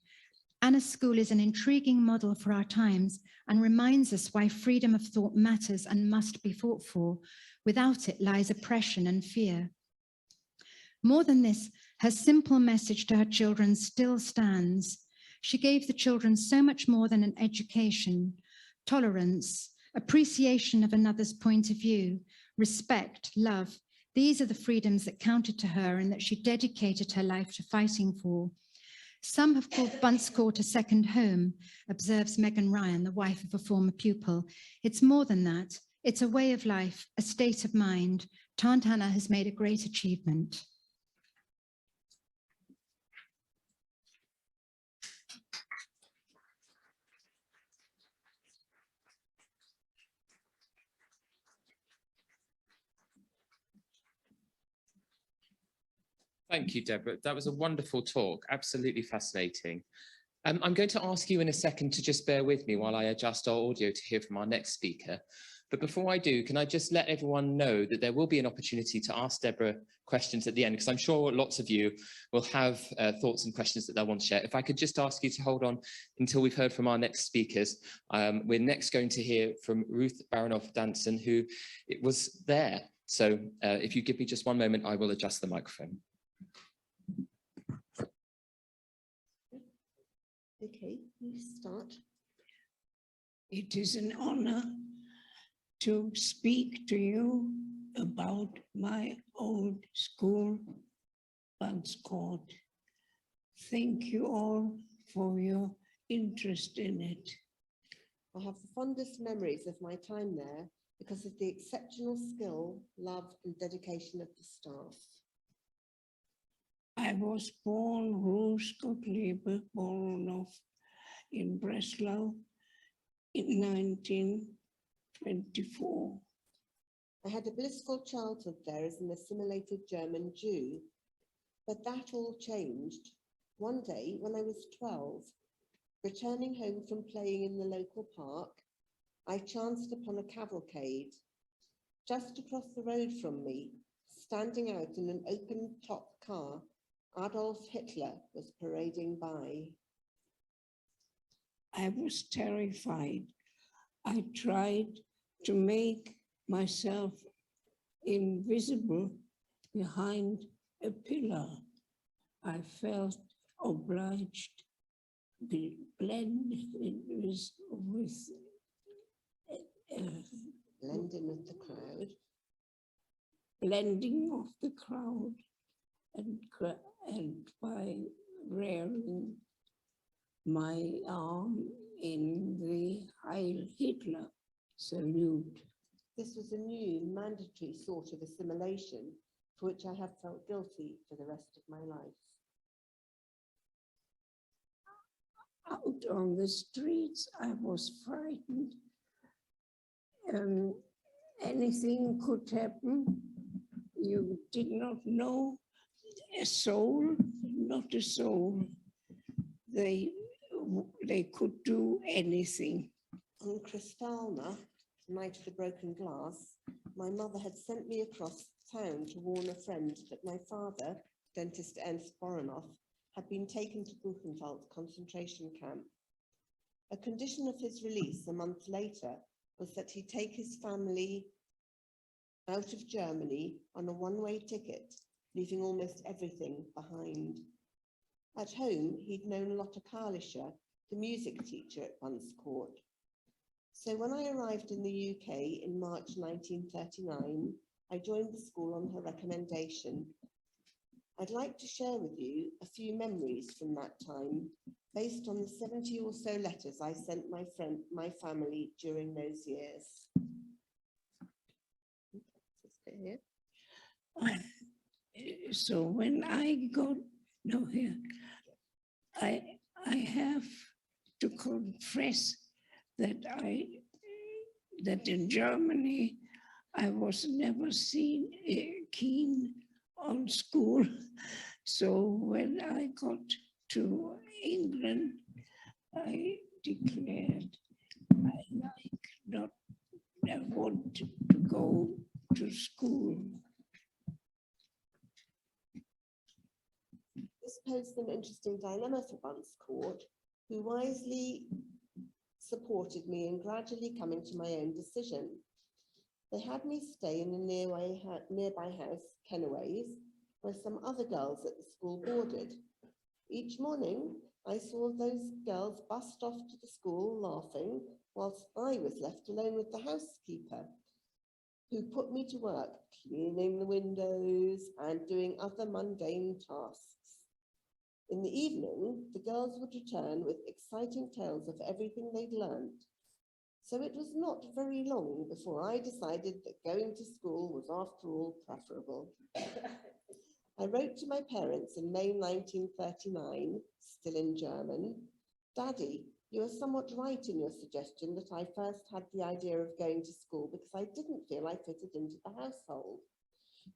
Anna's school is an intriguing model for our times and reminds us why freedom of thought matters and must be fought for. Without it lies oppression and fear. More than this, her simple message to her children still stands. She gave the children so much more than an education: tolerance, appreciation of another's point of view, respect, love. These are the freedoms that counted to her and that she dedicated her life to fighting for. Some have called Bunce Court a second home, observes Megan Ryan, the wife of a former pupil. It's more than that. It's a way of life, a state of mind. Tant Anna has made a great achievement. Thank you, Deborah. That was a wonderful talk, absolutely fascinating. I'm going to ask you in a second to just bear with me while I adjust our audio to hear from our next speaker. But before I do, can I just let everyone know that there will be an opportunity to ask Deborah questions at the end, because I'm sure lots of you will have thoughts and questions that they'll want to share. If I could just ask you to hold on until we've heard from our next speakers. We're next going to hear from Ruth Boronow Danson, who was there. So if you give me just one moment, I will adjust the microphone. Okay, you start. It is an honor to speak to you about my old school, Bunce Court. Thank you all for your interest in it. I have the fondest memories of my time there because of the exceptional skill, love and dedication of the staff. I was born Ruth Boronow in Breslau in 1924. I had a blissful childhood there as an assimilated German Jew, but that all changed. One day when I was 12, returning home from playing in the local park, I chanced upon a cavalcade. Just across the road from me, standing out in an open-top car, Adolf Hitler was parading by. I was terrified. I tried to make myself invisible behind a pillar. I felt obliged to blend with Blending with the crowd. Blending of the crowd and by rearing my arm in the Heil Hitler salute. This was a new mandatory sort of assimilation for which I have felt guilty for the rest of my life. Out on the streets, I was frightened. Anything could happen. You did not know a soul, not a soul. They could do anything. On Kristallnacht, night of the broken glass, my mother had sent me across town to warn a friend that my father, dentist Ernst Boronow, had been taken to Buchenwald concentration camp. A condition of his release a month later was that he take his family out of Germany on a one-way ticket, leaving almost everything behind. At home, he'd known Lotte Karlischer, the music teacher at Bunce Court. So when I arrived in the UK in March 1939, I joined the school on her recommendation. I'd like to share with you a few memories from that time, based on the 70 or so letters I sent my family during those years. So when I got here, I have to confess that in Germany I was never keen on school. So when I got to England, I declared I want to go to school. This posed an interesting dilemma for Bunce Court, who wisely supported me in gradually coming to my own decision. They had me stay in the nearby house, Kenneways, where some other girls at the school boarded. Each morning, I saw those girls bust off to the school laughing, whilst I was left alone with the housekeeper, who put me to work cleaning the windows and doing other mundane tasks. In the evening, the girls would return with exciting tales of everything they'd learned. So it was not very long before I decided that going to school was after all preferable. I wrote to my parents in May 1939, still in German, "Daddy, you are somewhat right in your suggestion that I first had the idea of going to school because I didn't feel I fitted into the household,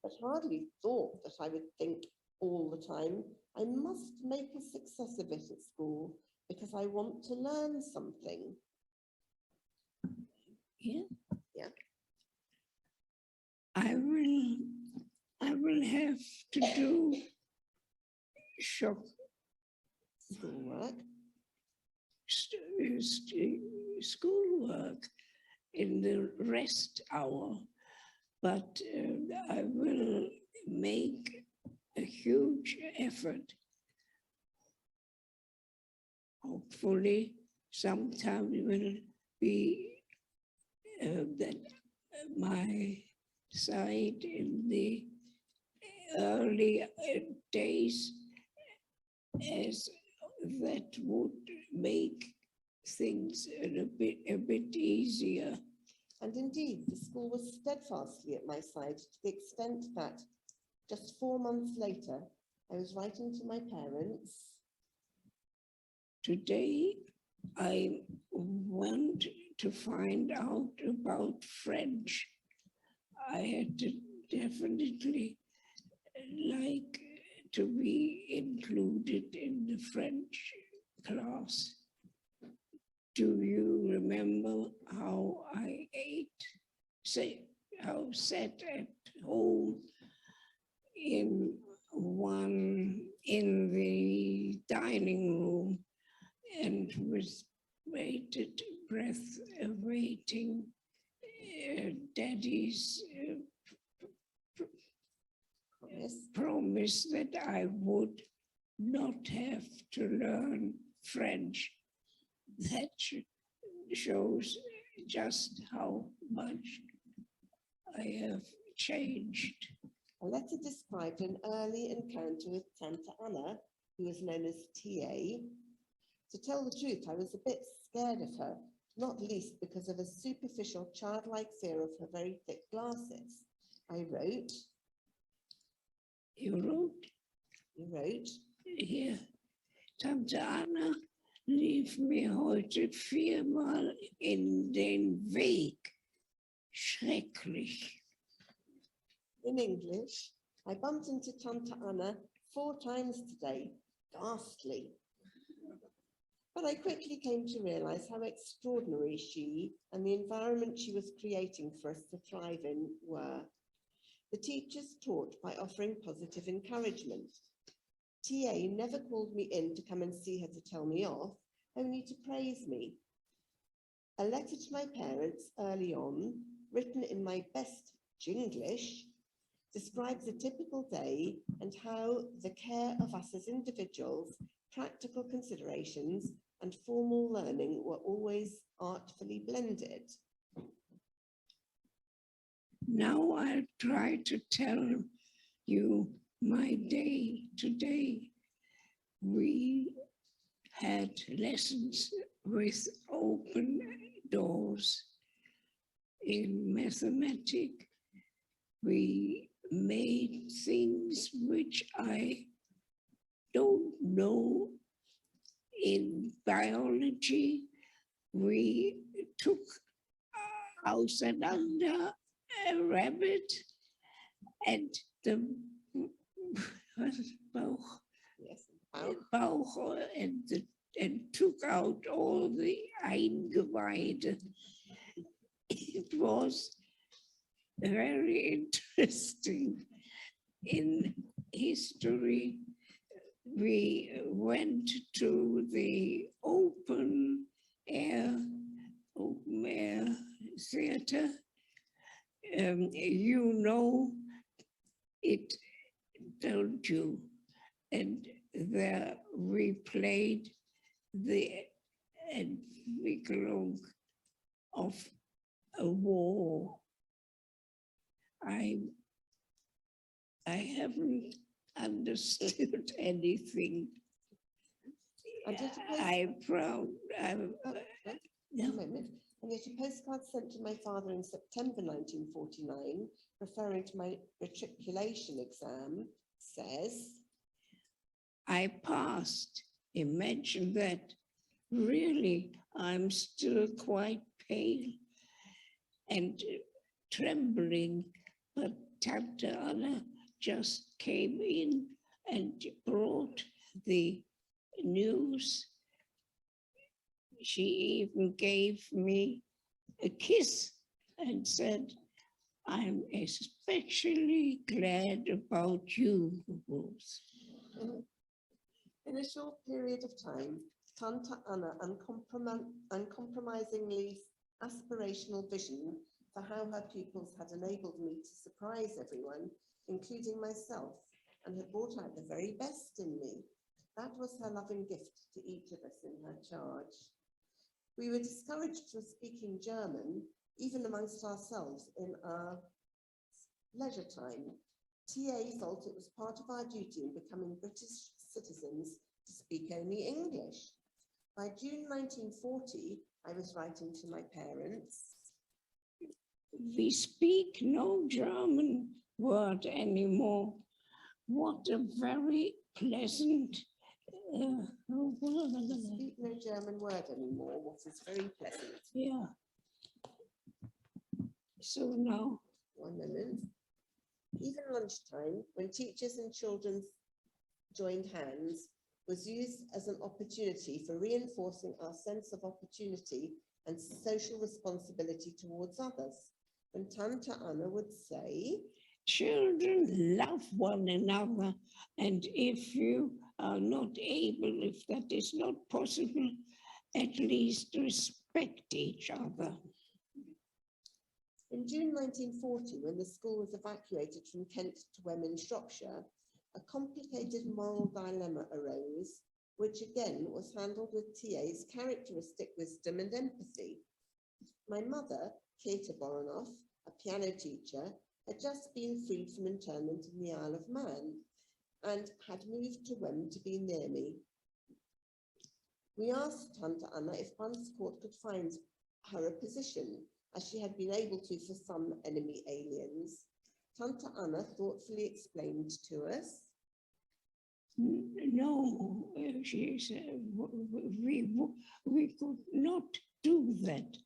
but hardly thought that I would think all the time, I must make a success of it at school because I want to learn something." Yeah. I will have to do schoolwork in the rest hour, but I will make a huge effort. Hopefully, sometime will be that my side in the early days, as that would make things a bit easier. And indeed, the school was steadfastly at my side to the extent that just 4 months later, I was writing to my parents. Today, I want to find out about French. I had to definitely like to be included in the French class. Do you remember how I sat at home in the dining room and with bated breath awaiting Daddy's promise that I would not have to learn French? That shows just how much I have changed. A letter described an early encounter with Tante Anna, who was known as TA. To tell the truth, I was a bit scared of her, not least because of a superficial childlike fear of her very thick glasses. I wrote. You wrote? You wrote. Hier, Tante Anna lief mir heute 4-mal in den Weg. Schrecklich. In English, I bumped into Tante Anna 4 times today. Ghastly. But I quickly came to realize how extraordinary she and the environment she was creating for us to thrive in were. The teachers taught by offering positive encouragement. TA never called me in to come and see her to tell me off, only to praise me. A letter to my parents early on, written in my best Jinglish, describes a typical day and how the care of us as individuals, practical considerations, and formal learning were always artfully blended. Now I'll try to tell you my day today. We had lessons with open doors. In mathematics, we made things which I don't know. In biology, we took auseinander a rabbit and the Bauch, Yes, Bauch and took out all the Eingeweide. It was very interesting. In history, we went to the open air theater. You know it, don't you? And there we played the Entwicklung of a war. I haven't understood anything. I'm proud. A moment. And yet a postcard sent to my father in September 1949, referring to my matriculation exam, says, I passed. Imagine that. Really, I'm still quite pale and trembling, but Tante Anna just came in and brought the news. She even gave me a kiss and said, I'm especially glad about you, Ruth. In a short period of time, Tante Anna uncompromisingly aspirational vision for how her pupils had enabled me to surprise everyone, including myself, and had brought out the very best in me. That was her loving gift to each of us in her charge. We were discouraged from speaking German, even amongst ourselves in our leisure time. TA felt it was part of our duty in becoming British citizens to speak only English. By June 1940, I was writing to my parents. We speak no German word anymore. What a very pleasant Speak no German word anymore, what is very pleasant. yeah. So now, One moment. Even lunchtime, when teachers and children joined hands, was used as an opportunity for reinforcing our sense of opportunity and social responsibility towards others. When Tante Anna would say, children love one another, and if you are not able, if that is not possible, at least respect each other. in June 1940, when the school was evacuated from Kent to Wem in Shropshire, a complicated moral dilemma arose, which again was handled with TA's characteristic wisdom and empathy. My mother, Kate Boronow, a piano teacher, had just been freed from internment in the Isle of Man and had moved to Wem to be near me. We asked Tante Anna if Bunce Court could find her a position, as she had been able to for some enemy aliens. Tante Anna thoughtfully explained to us, No, she said, we could not do that.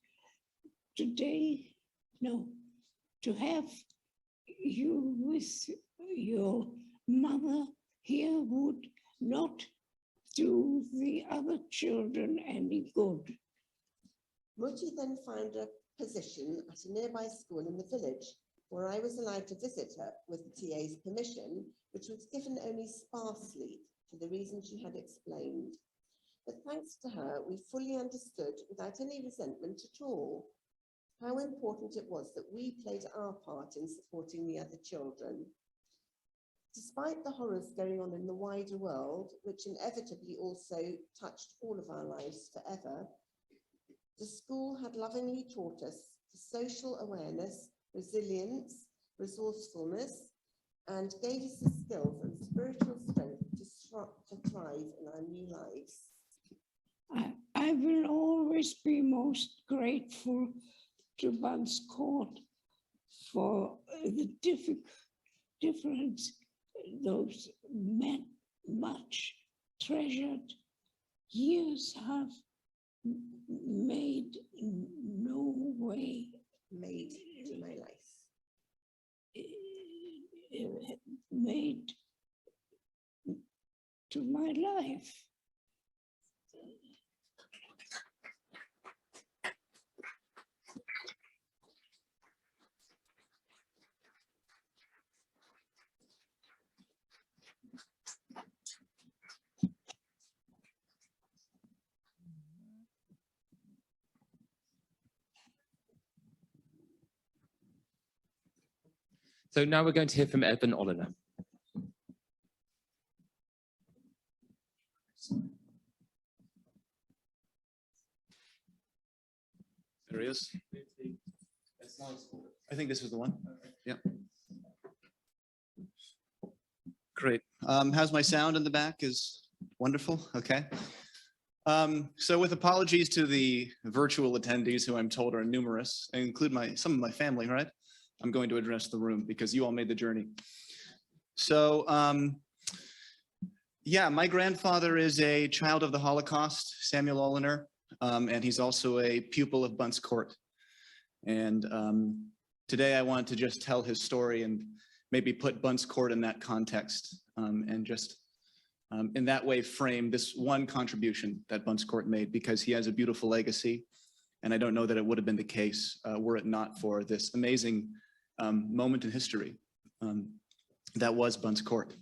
Today, no, to have you with your mother here would not do the other children any good. Mutti then found a position at a nearby school in the village, where I was allowed to visit her with the TA's permission, which was given only sparsely for the reason she had explained. But thanks to her, we fully understood, without any resentment at all, how important it was that we played our part in supporting the other children. Despite the horrors going on in the wider world, which inevitably also touched all of our lives forever, the school had lovingly taught us the social awareness, resilience, resourcefulness, and gave us the skills and spiritual strength to thrive in our new lives. I will always be most grateful to Bunce Court for the difference those much treasured years have made no way Made to my life. Made to my life. So now we're going to hear from Evan Oliner. There he is. I think this is the one. Yeah. Great. How's my sound in the back? Is wonderful. Okay. So with apologies to the virtual attendees who I'm told are numerous, and include some of my family, right? I'm going to address the room because you all made the journey. So yeah, my grandfather is a child of the Holocaust, Samuel Oliner, and he's also a pupil of Bunce Court. And today I want to just tell his story and maybe put Bunce Court in that context and just in that way frame this one contribution that Bunce Court made, because he has a beautiful legacy. And I don't know that it would have been the case were it not for this amazing moment in history that was Bunce Court.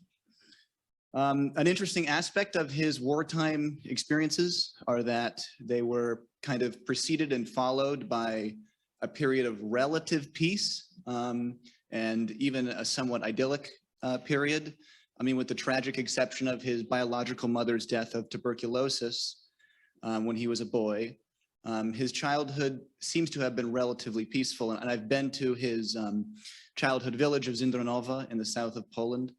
An interesting aspect of his wartime experiences are that they were kind of preceded and followed by a period of relative peace and even a somewhat idyllic period. I mean, with the tragic exception of his biological mother's death of tuberculosis when he was a boy. His childhood seems to have been relatively peaceful, and I've been to his childhood village of Zindronowa in the south of Poland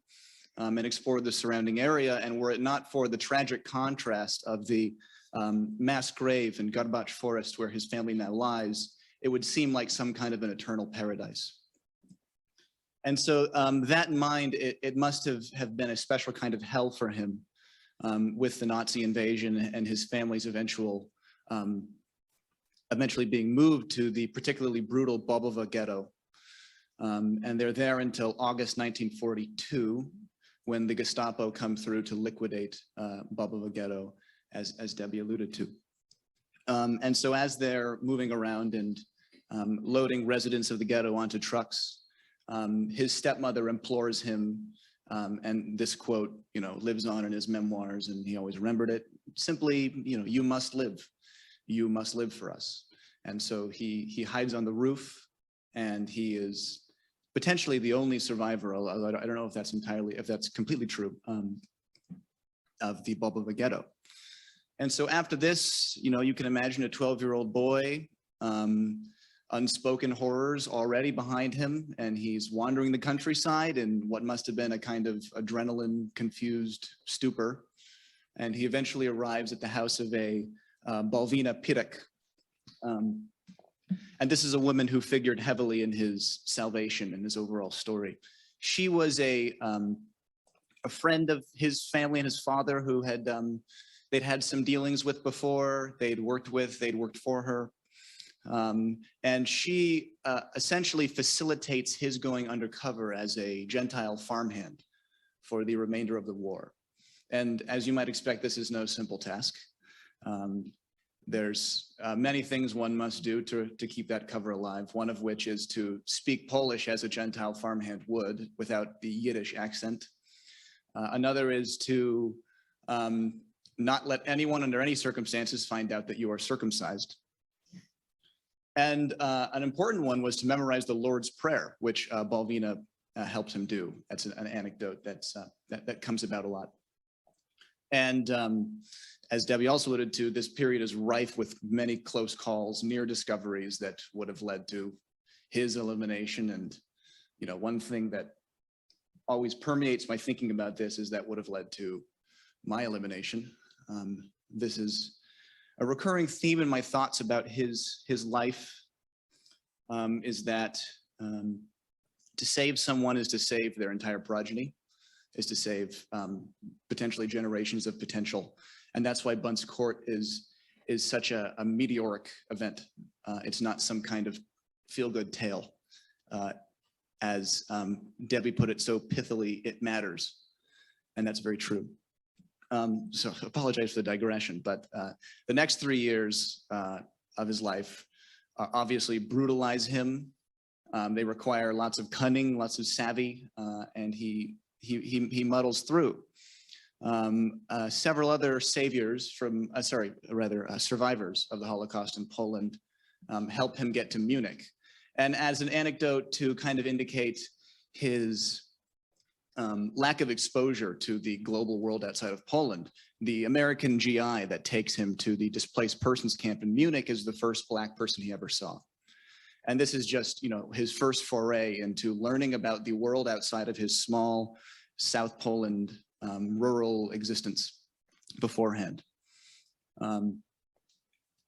and explored the surrounding area. And were it not for the tragic contrast of the mass grave in Garbacz Forest where his family now lies, it would seem like some kind of an eternal paradise. And so that in mind, it must have been a special kind of hell for him with the Nazi invasion and his family's eventually being moved to the particularly brutal Bobowa ghetto. And they're there until August 1942, when the Gestapo come through to liquidate Bobowa ghetto, as Debbie alluded to. And so as they're moving around and loading residents of the ghetto onto trucks, his stepmother implores him, and this quote, lives on in his memoirs, and he always remembered it, simply, you must live. You must live for us. And so he hides on the roof, and he is potentially the only survivor, although I don't know if that's completely true, of the Bobowa ghetto. And so after this, you can imagine a 12-year-old boy, unspoken horrors already behind him, and he's wandering the countryside in what must have been a kind of adrenaline confused stupor. And he eventually arrives at the house of a Balvina Pirek. And this is a woman who figured heavily in his salvation and his overall story. She was a friend of his family and his father who they'd had some dealings with before, they'd worked for her. And she essentially facilitates his going undercover as a Gentile farmhand for the remainder of the war. And as you might expect, this is no simple task. There's many things one must do to keep that cover alive, one of which is to speak Polish as a Gentile farmhand would without the Yiddish accent. Another is to not let anyone under any circumstances find out that you are circumcised. And an important one was to memorize the Lord's Prayer, which Balvina helps him do. That's an anecdote that comes about a lot. And as Debbie also alluded to, this period is rife with many close calls, near discoveries that would have led to his elimination. And one thing that always permeates my thinking about this is that would have led to my elimination. This is a recurring theme in my thoughts about his life, is that to save someone is to save their entire progeny, is to save potentially generations of potential. And that's why Bunce Court is such a meteoric event. It's not some kind of feel-good tale. As Debbie put it so pithily, it matters. And that's very true. So I apologize for the digression, but the next 3 years of his life obviously brutalize him. They require lots of cunning, lots of savvy, and he muddles through. Several other survivors of the Holocaust in Poland help him get to Munich. And as an anecdote to kind of indicate his lack of exposure to the global world outside of Poland, the American GI that takes him to the displaced persons camp in Munich is the first Black person he ever saw. And this is just, his first foray into learning about the world outside of his small South Poland rural existence beforehand.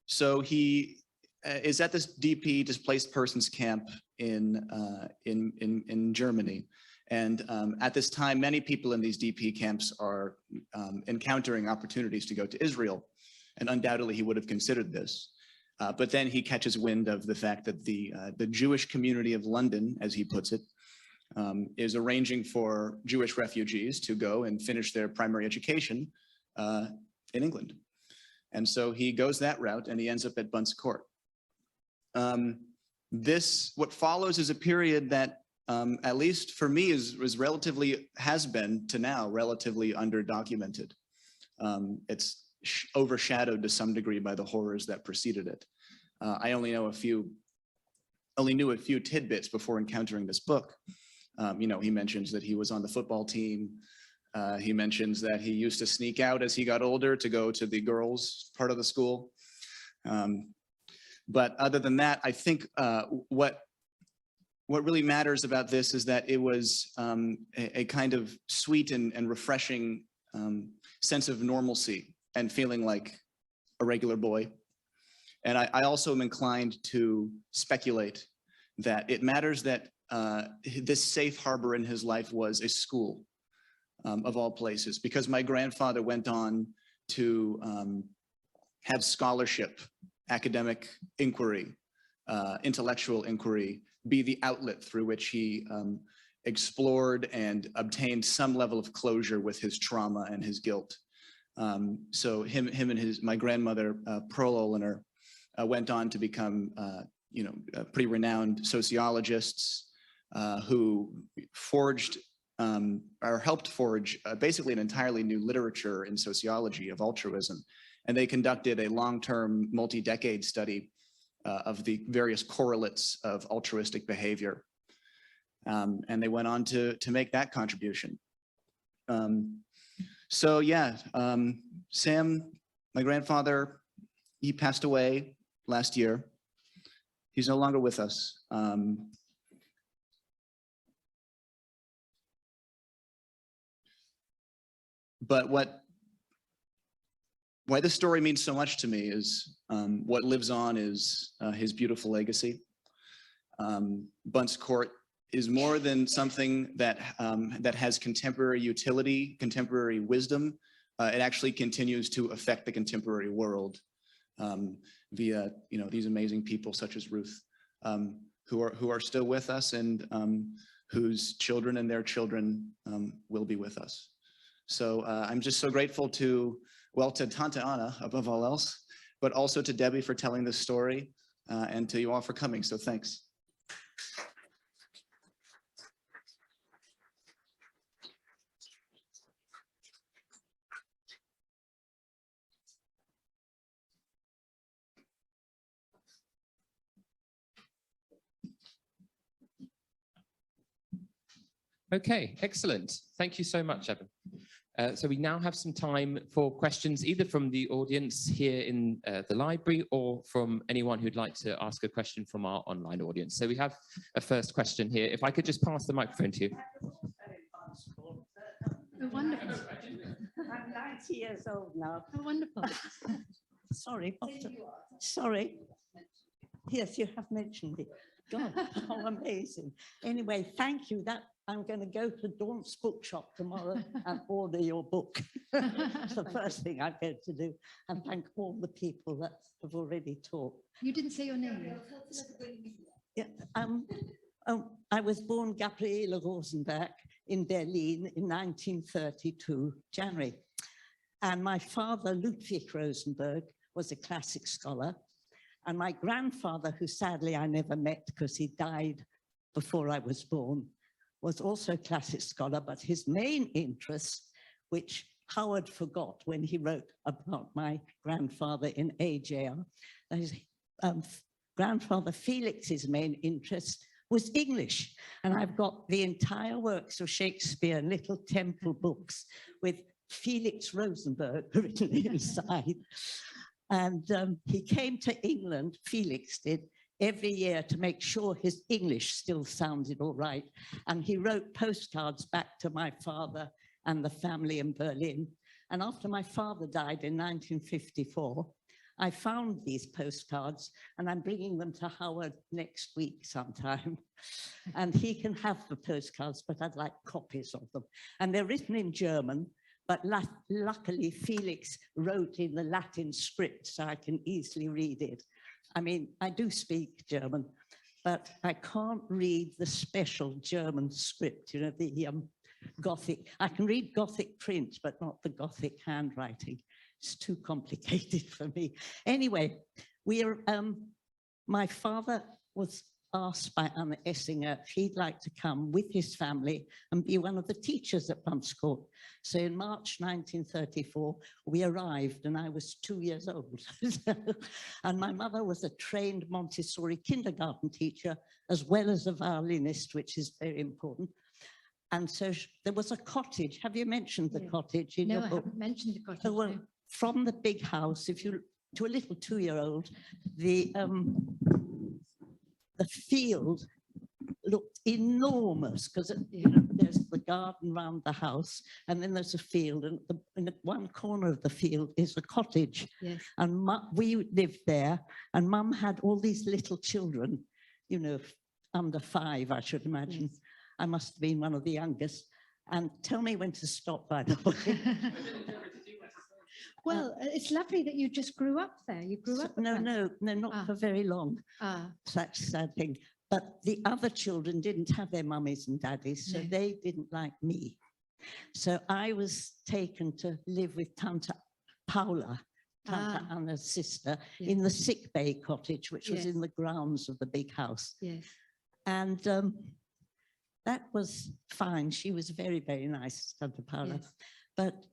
So he is at this DP, displaced persons camp in Germany. And at this time, many people in these DP camps are encountering opportunities to go to Israel. And undoubtedly he would have considered this. But then he catches wind of the fact that the Jewish community of London, as he puts it, is arranging for Jewish refugees to go and finish their primary education in England. And so he goes that route and he ends up at Bunce Court. What follows is a period that, at least for me, has been to now relatively underdocumented. It's overshadowed to some degree by the horrors that preceded it. I only knew a few tidbits before encountering this book. He mentions that he was on the football team. He mentions that he used to sneak out as he got older to go to the girls' part of the school. But other than that, I think what really matters about this is that it was a kind of sweet and refreshing sense of normalcy and feeling like a regular boy. And I also am inclined to speculate that it matters that this safe harbor in his life was a school of all places, because my grandfather went on to have scholarship, academic inquiry, intellectual inquiry be the outlet through which he explored and obtained some level of closure with his trauma and his guilt. So him and my grandmother, Pearl Oliner, went on to become pretty renowned sociologists who forged or helped forge basically an entirely new literature in sociology of altruism. And they conducted a long-term, multi-decade study of the various correlates of altruistic behavior. And they went on to make that contribution. So yeah, Sam, my grandfather, he passed away last year. He's no longer with us. But why this story means so much to me is what lives on is his beautiful legacy. Bunce Court is more than something that has contemporary utility, contemporary wisdom. It actually continues to affect the contemporary world via these amazing people such as Ruth, who are still with us and whose children and their children will be with us. So I'm just so grateful to Tante Anna above all else, but also to Debbie for telling this story and to you all for coming. So thanks. Okay, excellent. Thank you so much, Evan. So we now have some time for questions, either from the audience here in the library or from anyone who'd like to ask a question from our online audience. So we have a first question here. If I could just pass the microphone to you. Oh, wonderful. I'm 90 years old now. Oh, wonderful. Sorry, sorry. Yes, you have mentioned it. God, how amazing. Anyway, thank you. That I'm going to go to Bunce bookshop tomorrow and order your book. It's the first thing I'm going to do. And thank all the people that have already talked. You didn't say your name. Yeah, I was born Gabriele Rosenberg in Berlin in 1932, January. And my father, Ludwig Rosenberg, was a classic scholar. And my grandfather, who sadly I never met because he died before I was born, was also a classic scholar, but his main interest, which Howard forgot when he wrote about my grandfather in AJR, that is, grandfather Felix's main interest was English. And I've got the entire works of Shakespeare, little temple books with Felix Rosenberg written inside. And he came to England, Felix did, every year to make sure his English still sounded all right. And he wrote postcards back to my father and the family in Berlin. And after my father died in 1954, I found these postcards and I'm bringing them to Howard next week sometime. And he can have the postcards, but I'd like copies of them. And they're written in German, but luckily Felix wrote in the Latin script so I can easily read it. I mean, I do speak German, but I can't read the special German script, you know, the Gothic. I can read Gothic print, but not the Gothic handwriting. It's too complicated for me. Anyway, my father was asked by Anna Essinger if he'd like to come with his family and be one of the teachers at Bunce Court. So in March 1934, we arrived and I was 2 years old. And my mother was a trained Montessori kindergarten teacher, as well as a violinist, which is very important. And so there was a cottage. Have you mentioned the cottage in your book? No, I haven't mentioned the cottage. So, well, from the big house, if you, to a little 2-year-old, the field looked enormous because there's the garden around the house and then there's a field, and in one corner of the field is a cottage. Yes. And we lived there, and Mum had all these little children, you know, under 5, I should imagine. Yes. I must have been one of the youngest. And tell me when to stop, by the way. Well, it's lovely that you just grew up there. You grew up. No, not for very long. Such a sad thing. But the other children didn't have their mummies and daddies, so they didn't like me. So I was taken to live with Tante Paula, Tante Anna's sister, in the sick bay cottage, which was in the grounds of the big house. Yes. And that was fine. She was very, very nice, Tante Paula. Yes. But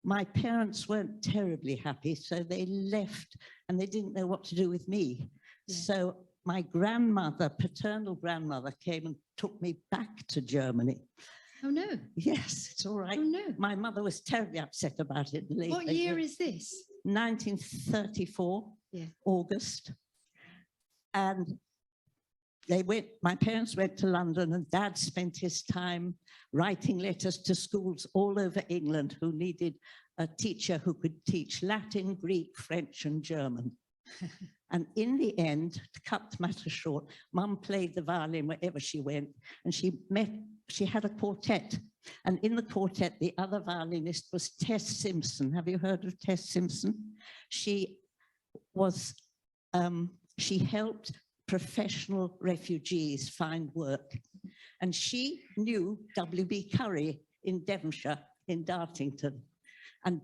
my parents weren't terribly happy, so they left and they didn't know what to do with me. Yes. So my grandmother, paternal grandmother, came and took me back to Germany. Oh, no. Yes, it's all right. Oh, no. My mother was terribly upset about it. What year is this? 1934, August. And my parents went to London, and Dad spent his time writing letters to schools all over England who needed a teacher who could teach Latin, Greek, French, and German. And in the end, to cut the matter short, Mum played the violin wherever she went, and she had a quartet. And in the quartet, the other violinist was Tess Simpson. Have you heard of Tess Simpson? She helped professional refugees find work. And she knew W.B. Curry in Devonshire, in Dartington. And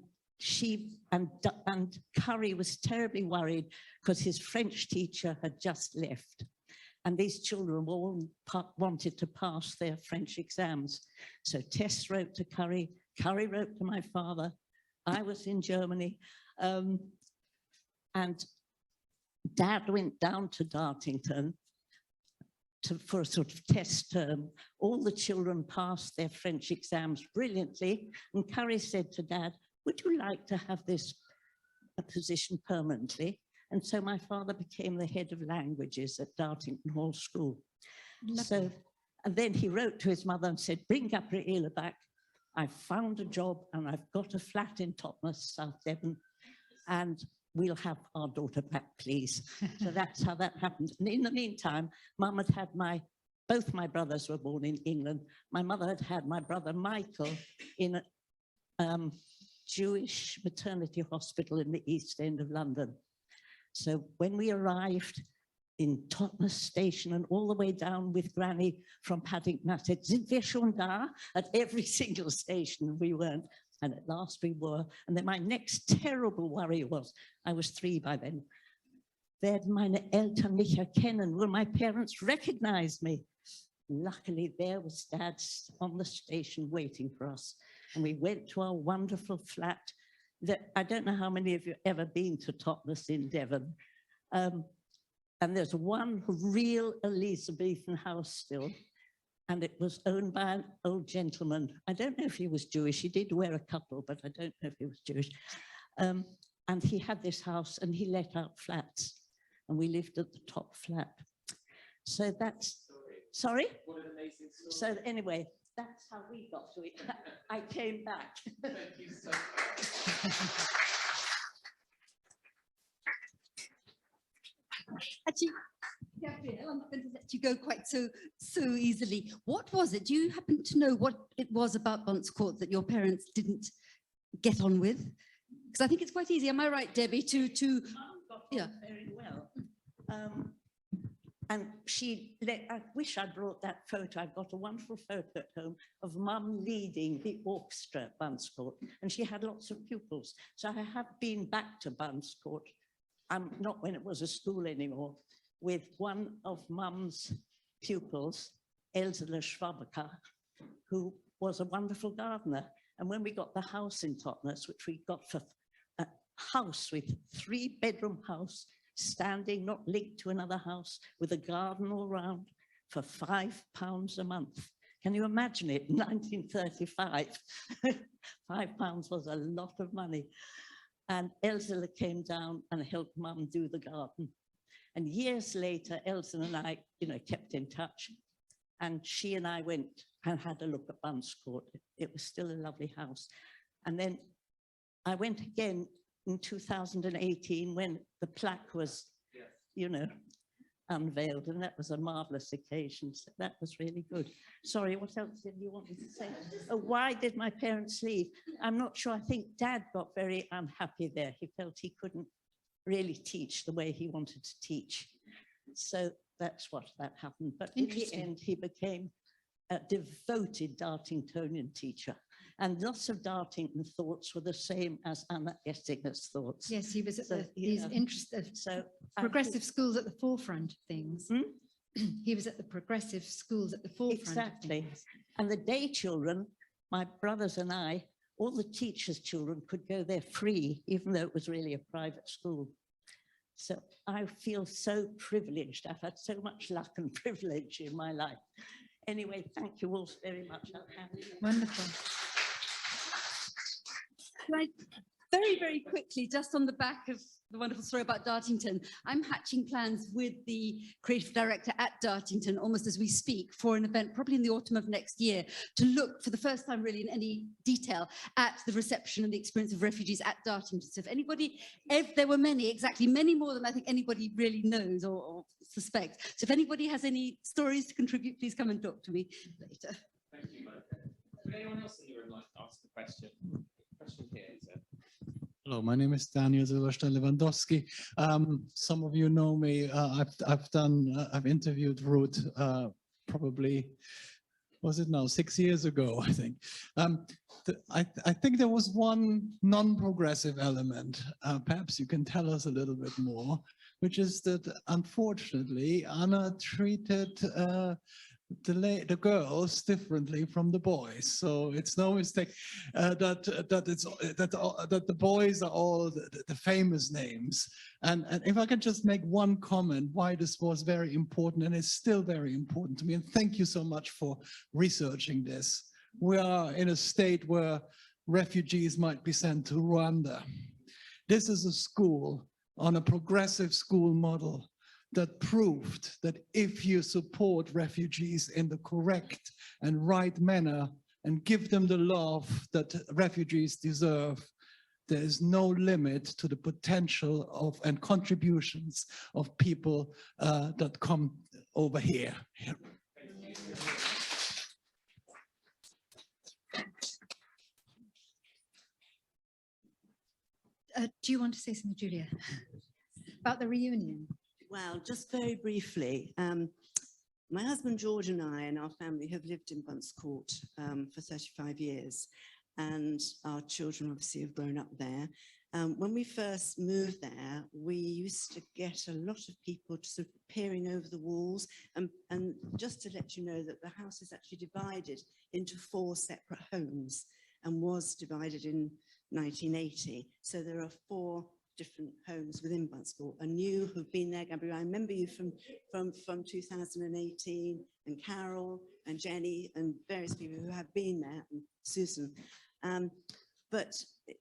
Curry was terribly worried because his French teacher had just left. And these children all wanted to pass their French exams. So Tess wrote to Curry, Curry wrote to my father. I was in Germany. And Dad went down to Dartington for a sort of test term. All the children passed their French exams brilliantly. And Curry said to Dad, would you like to have this position permanently? And so my father became the head of languages at Dartington Hall School. So, and then he wrote to his mother and said, bring Gabriela back. I've found a job and I've got a flat in Totnes, South Devon, and we'll have our daughter back, please. So that's how that happened. And in the meantime, Mum had had both my brothers were born in England. My mother had had my brother Michael in a Jewish maternity hospital in the East End of London. So when we arrived in Totnes Station and all the way down with Granny from Paddington, I said, sind wir schon da? At every single station we weren't. And at last we were. And then my next terrible worry was, I was 3 by then, werden meine Eltern mich erkennen? Will my parents recognize me? Luckily, there was Dad on the station waiting for us. And we went to our wonderful flat. I don't know how many of you have ever been to Totnes in Devon. And there's one real Elizabethan house still. And it was owned by an old gentleman. I don't know if he was Jewish. He did wear a couple, but I don't know if he was Jewish. And he had this house and he let out flats. And we lived at the top flat. So that's, sorry? What an amazing story. So anyway, that's how we got to it. I came back. Thank you so much. Actually, Gabrielle, I'm not going to let you go quite so easily. What was it? Do you happen to know what it was about Bunce Court that your parents didn't get on with? Because I think it's quite easy. Am I right, Debbie? Mum got on very well. And I wish I brought that photo. I've got a wonderful photo at home of Mum leading the orchestra at Bunce Court. And she had lots of pupils. So I have been back to Bunce Court. Not when it was a school anymore, with one of Mum's pupils, Elsele Schwabeker, who was a wonderful gardener. And when we got the house in Totnes, which we got for a house with 3-bedroom house, standing, not linked to another house, with a garden all round, for £5 a month. Can you imagine it? 1935. £5 was a lot of money. And Elsele came down and helped Mum do the garden. And years later, Elsele and I, kept in touch. And she and I went and had a look at Bunce Court. It was still a lovely house. And then I went again in 2018 when the plaque was, unveiled. And that was a marvelous occasion. So that was really good. Sorry, what else did you want me to say? Oh, why did my parents leave? I'm not sure. I think Dad got very unhappy there. He felt he couldn't really teach the way he wanted to teach. So that's what that happened. But in the end, he became a devoted Dartingtonian teacher. And lots of Dartington thoughts were the same as Anna Essinger's thoughts. Yes, he was at these interested, progressive schools at the forefront of things. He was at the progressive schools at the forefront. Exactly. Of things. And the day children, my brothers and I, all the teachers' children could go there free, even though it was really a private school. So I feel so privileged. I've had so much luck and privilege in my life. Anyway, thank you all very much. Wonderful. Right. Very, very quickly, just on the back of the wonderful story about Dartington, I'm hatching plans with the creative director at Dartington, almost as we speak, for an event probably in the autumn of next year, to look for the first time really in any detail at the reception and the experience of refugees at Dartington. So if there were many more than I think anybody really knows or suspects. So if anybody has any stories to contribute, please come and talk to me later. Thank you, Monica. Would anyone else in the room like to ask a question? Question here, sir. Hello, my name is Daniel Lewandowski. Some of you know me. I've interviewed Ruth probably, was it now 6 years ago, I think. I think there was one non-progressive element. Perhaps you can tell us a little bit more, which is that unfortunately Anna treated the girls differently from the boys. So it's no mistake that the boys are all the famous names. And if I can just make one comment why this was very important, and it's still very important to me, and thank you so much for researching this. We are in a state where refugees might be sent to Rwanda. This is a school on a progressive school model that proved that if you support refugees in the correct and right manner and give them the love that refugees deserve, there is no limit to the potential of and contributions of people that come over here. Do you want to say something, Julia, about the reunion? Well, just very briefly, my husband George and I and our family have lived in Bunce Court for 35 years, and our children obviously have grown up there. When we first moved there, we used to get a lot of people sort of peering over the walls, and just to let you know that the house is actually divided into 4 separate homes and was divided in 1980. So there are 4 different homes within Bunce Court, and you who've been there, Gabrielle, I remember you from 2018, and Carol and Jenny and various people who have been there, and Susan. But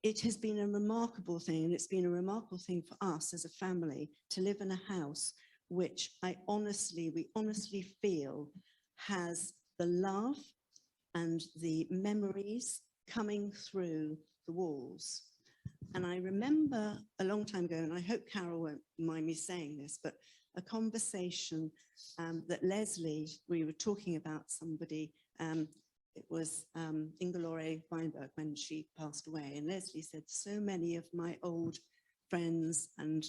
it has been a remarkable thing, and it's been a remarkable thing for us as a family to live in a house which we honestly feel has the love and the memories coming through the walls. And I remember a long time ago, and I hope Carol won't mind me saying this, but a conversation that Leslie, we were talking about somebody, it was Ingelore Weinberg when she passed away, and Leslie said, so many of my old friends and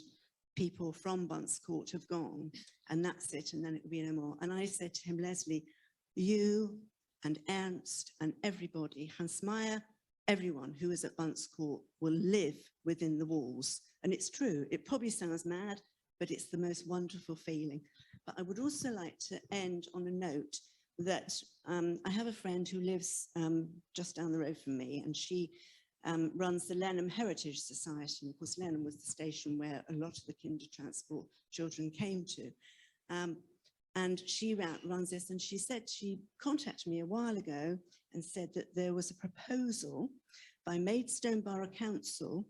people from Bunce Court have gone, and that's it, and then it will be no more. And I said to him, Leslie, you and Ernst and everybody, Hans Meyer, everyone who is at Bunce Court will live within the walls. And it's true, it probably sounds mad, but it's the most wonderful feeling. But I would also like to end on a note that I have a friend who lives just down the road from me, and she runs the Lenham Heritage Society. And of course, Lenham was the station where a lot of the kinder transport children came to. And she runs this, and she said she contacted me a while ago and said that there was a proposal by Maidstone Borough Council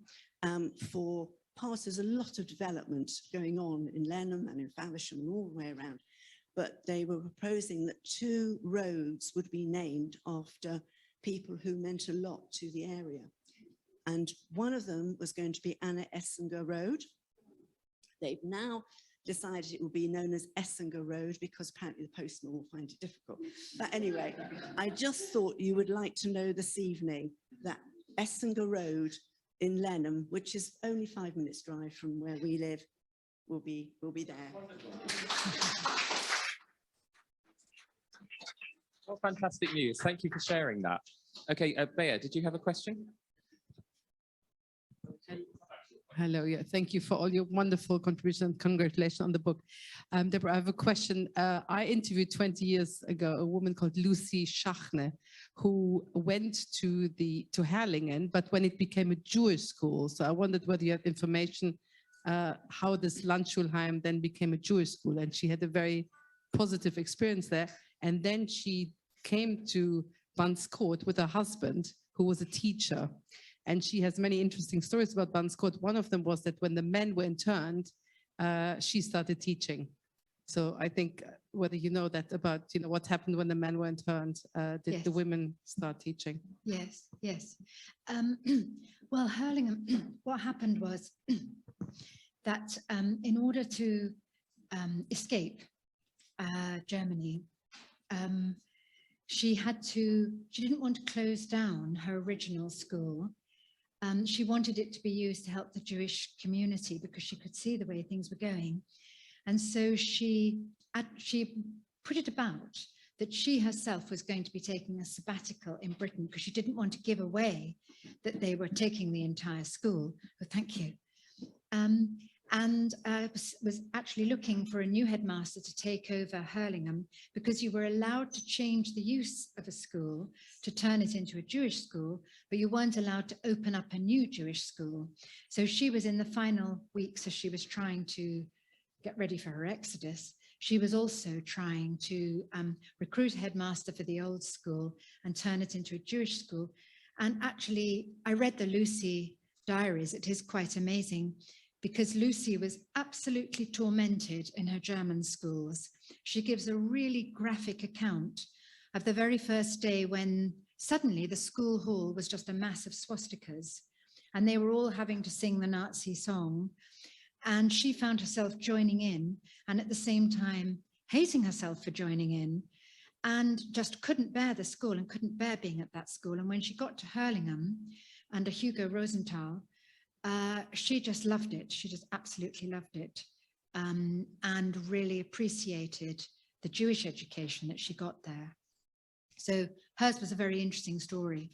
for there's a lot of development going on in Lenham and in Faversham and all the way around, but they were proposing that 2 roads would be named after people who meant a lot to the area. And one of them was going to be Anna Essinger Road. They've now decided it will be known as Essinger Road because apparently the postman will find it difficult. But anyway, I just thought you would like to know this evening that Essinger Road in Lenham, which is only 5 minutes drive from where we live, will be there. Well, fantastic news. Thank you for sharing that. Okay, Bea, did you have a question? Hello, yeah, thank you for all your wonderful contributions. Congratulations on the book. Deborah, I have a question. I interviewed 20 years ago a woman called Lucy Schachne, who went to Herlingen, but when it became a Jewish school. So I wondered whether you have information how this Landschulheim then became a Jewish school, and she had a very positive experience there. And then she came to Bunce Court with her husband, who was a teacher. And she has many interesting stories about Bunce Court. One of them was that when the men were interned, she started teaching. So I think whether you know that about, what happened when the men were interned, did Yes. the women start teaching? Yes, yes. Well, Herlingen, what happened was that in order to escape Germany, she didn't want to close down her original school. She wanted it to be used to help the Jewish community because she could see the way things were going. And so she put it about that she herself was going to be taking a sabbatical in Britain because she didn't want to give away that they were taking the entire school. Well, thank you. and was actually looking for a new headmaster to take over Hurlingham, because you were allowed to change the use of a school to turn it into a Jewish school, but you weren't allowed to open up a new Jewish school. So she was in the final weeks as she was trying to get ready for her exodus. She was also trying to recruit a headmaster for the old school and turn it into a Jewish school. And actually, I read the Lucy diaries. It is quite amazing, because Lucy was absolutely tormented in her German schools. She gives a really graphic account of the very first day when suddenly the school hall was just a mass of swastikas, and they were all having to sing the Nazi song. And she found herself joining in, and at the same time hating herself for joining in, and just couldn't bear the school and couldn't bear being at that school. And when she got to Hurlingham under Hugo Rosenthal, she just loved it. She just absolutely loved it, and really appreciated the Jewish education that she got there. So hers was a very interesting story.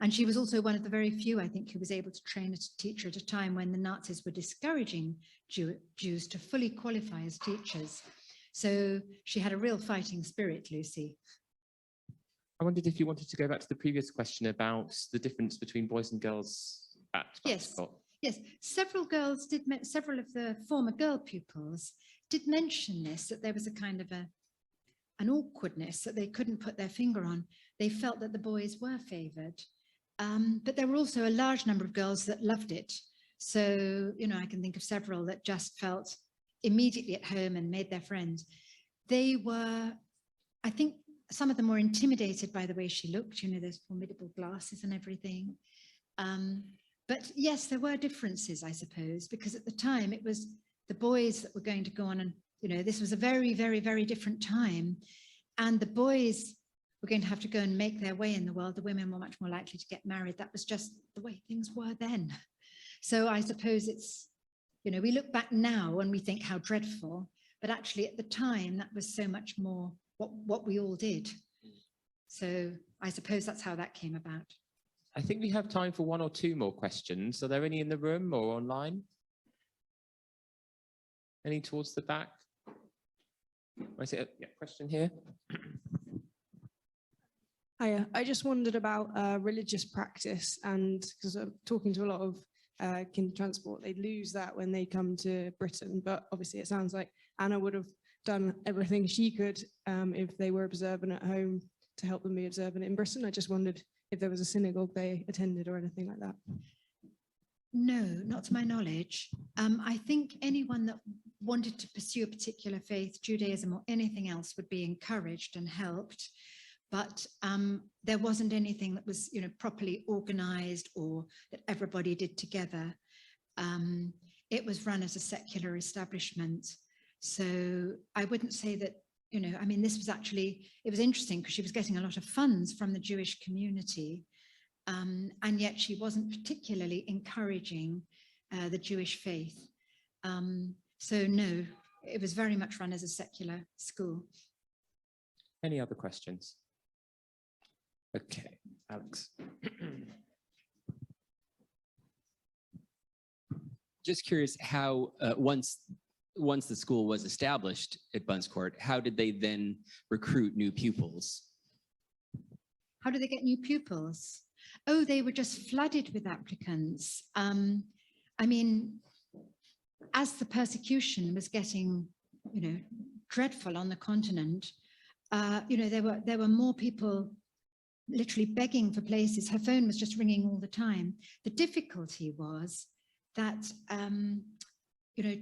And she was also one of the very few, I think, who was able to train as a teacher at a time when the Nazis were discouraging Jews to fully qualify as teachers. So she had a real fighting spirit, Lucy. I wondered if you wanted to go back to the previous question about the difference between boys and girls at Bunce School. Yes, several girls did, several of the former girl pupils did mention this, that there was a kind of an awkwardness that they couldn't put their finger on. They felt that the boys were favoured. But there were also a large number of girls that loved it. So, you know, I can think of several that just felt immediately at home and made their friends. They were, I think some of them were intimidated by the way she looked, you know, those formidable glasses and everything. But yes, there were differences, I suppose, because at the time it was the boys that were going to go on, and, you know, this was a very, very, very different time. And the boys were going to have to go and make their way in the world. The women were much more likely to get married. That was just the way things were then. So I suppose it's, you know, we look back now and we think how dreadful, but actually at the time that was so much more what we all did. So I suppose that's how that came about. I think we have time for one or two more questions. Are there any in the room or online? Any towards the back? I see a question here. Hiya. I just wondered about religious practice, and because I'm talking to a lot of kinder transport, they lose that when they come to Britain. But obviously, it sounds like Anna would have done everything she could if they were observant at home to help them be observant in Britain. I just wondered if there was a synagogue they attended or anything like that. No, not to my knowledge. I think anyone that wanted to pursue a particular faith, Judaism or anything else, would be encouraged and helped. But there wasn't anything that was, you know, properly organized or that everybody did together. It was run as a secular establishment. So I wouldn't say that, you know, I mean, this was actually, it was interesting because she was getting a lot of funds from the Jewish community, and yet she wasn't particularly encouraging the Jewish faith. So no, it was very much run as a secular school. Any other questions? Okay, Alex. Just curious how once the school was established at Bunce Court, how did they then recruit new pupils? How did they get new pupils? Oh, they were just flooded with applicants. I mean, as the persecution was getting, you know, dreadful on the continent, you know, there were more people literally begging for places. Her phone was just ringing all the time. The difficulty was that, you know,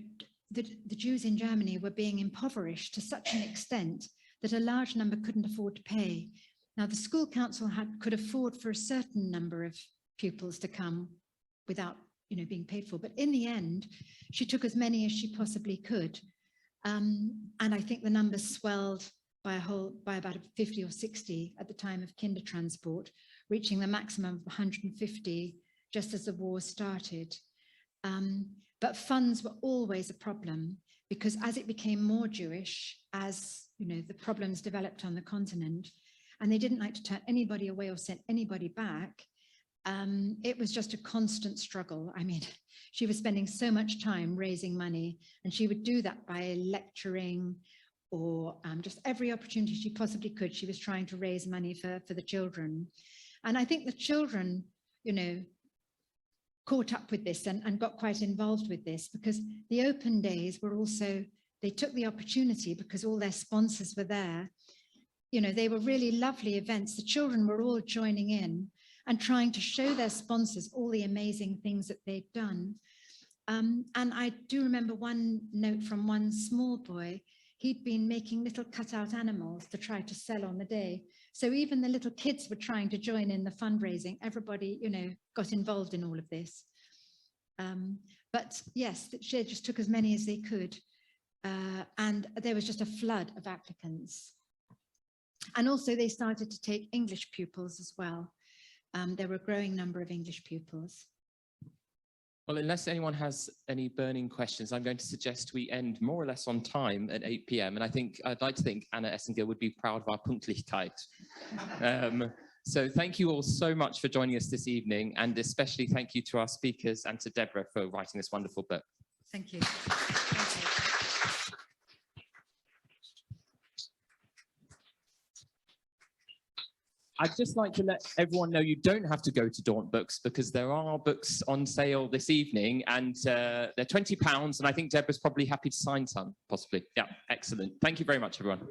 the Jews in Germany were being impoverished to such an extent that a large number couldn't afford to pay. Now, the school council could afford for a certain number of pupils to come without, you know, being paid for. But in the end, she took as many as she possibly could. And I think the numbers swelled by about 50 or 60 at the time of kinder transport, reaching the maximum of 150 just as the war started. But funds were always a problem, because as it became more Jewish, as, you know, the problems developed on the continent, and they didn't like to turn anybody away or send anybody back, it was just a constant struggle. I mean, she was spending so much time raising money, and she would do that by lecturing or just every opportunity she possibly could. She was trying to raise money for the children. And I think the children, you know, caught up with this and got quite involved with this, because the open days were also, they took the opportunity because all their sponsors were there. You know, they were really lovely events. The children were all joining in and trying to show their sponsors all the amazing things that they'd done. And I do remember one note from one small boy. He'd been making little cutout animals to try to sell on the day. So even the little kids were trying to join in the fundraising. Everybody, you know, got involved in all of this. But yes, she just took as many as they could. And there was just a flood of applicants. And also they started to take English pupils as well. There were a growing number of English pupils. Well, unless anyone has any burning questions, I'm going to suggest we end more or less on time at 8 p.m. And I'd like to think Anna Essinger would be proud of our Pünktlichkeit. So thank you all so much for joining us this evening, and especially thank you to our speakers and to Deborah for writing this wonderful book. Thank you. I'd just like to let everyone know you don't have to go to Daunt Books, because there are books on sale this evening, and they're £20, and I think Deborah's probably happy to sign some, possibly. Yeah, excellent. Thank you very much, everyone.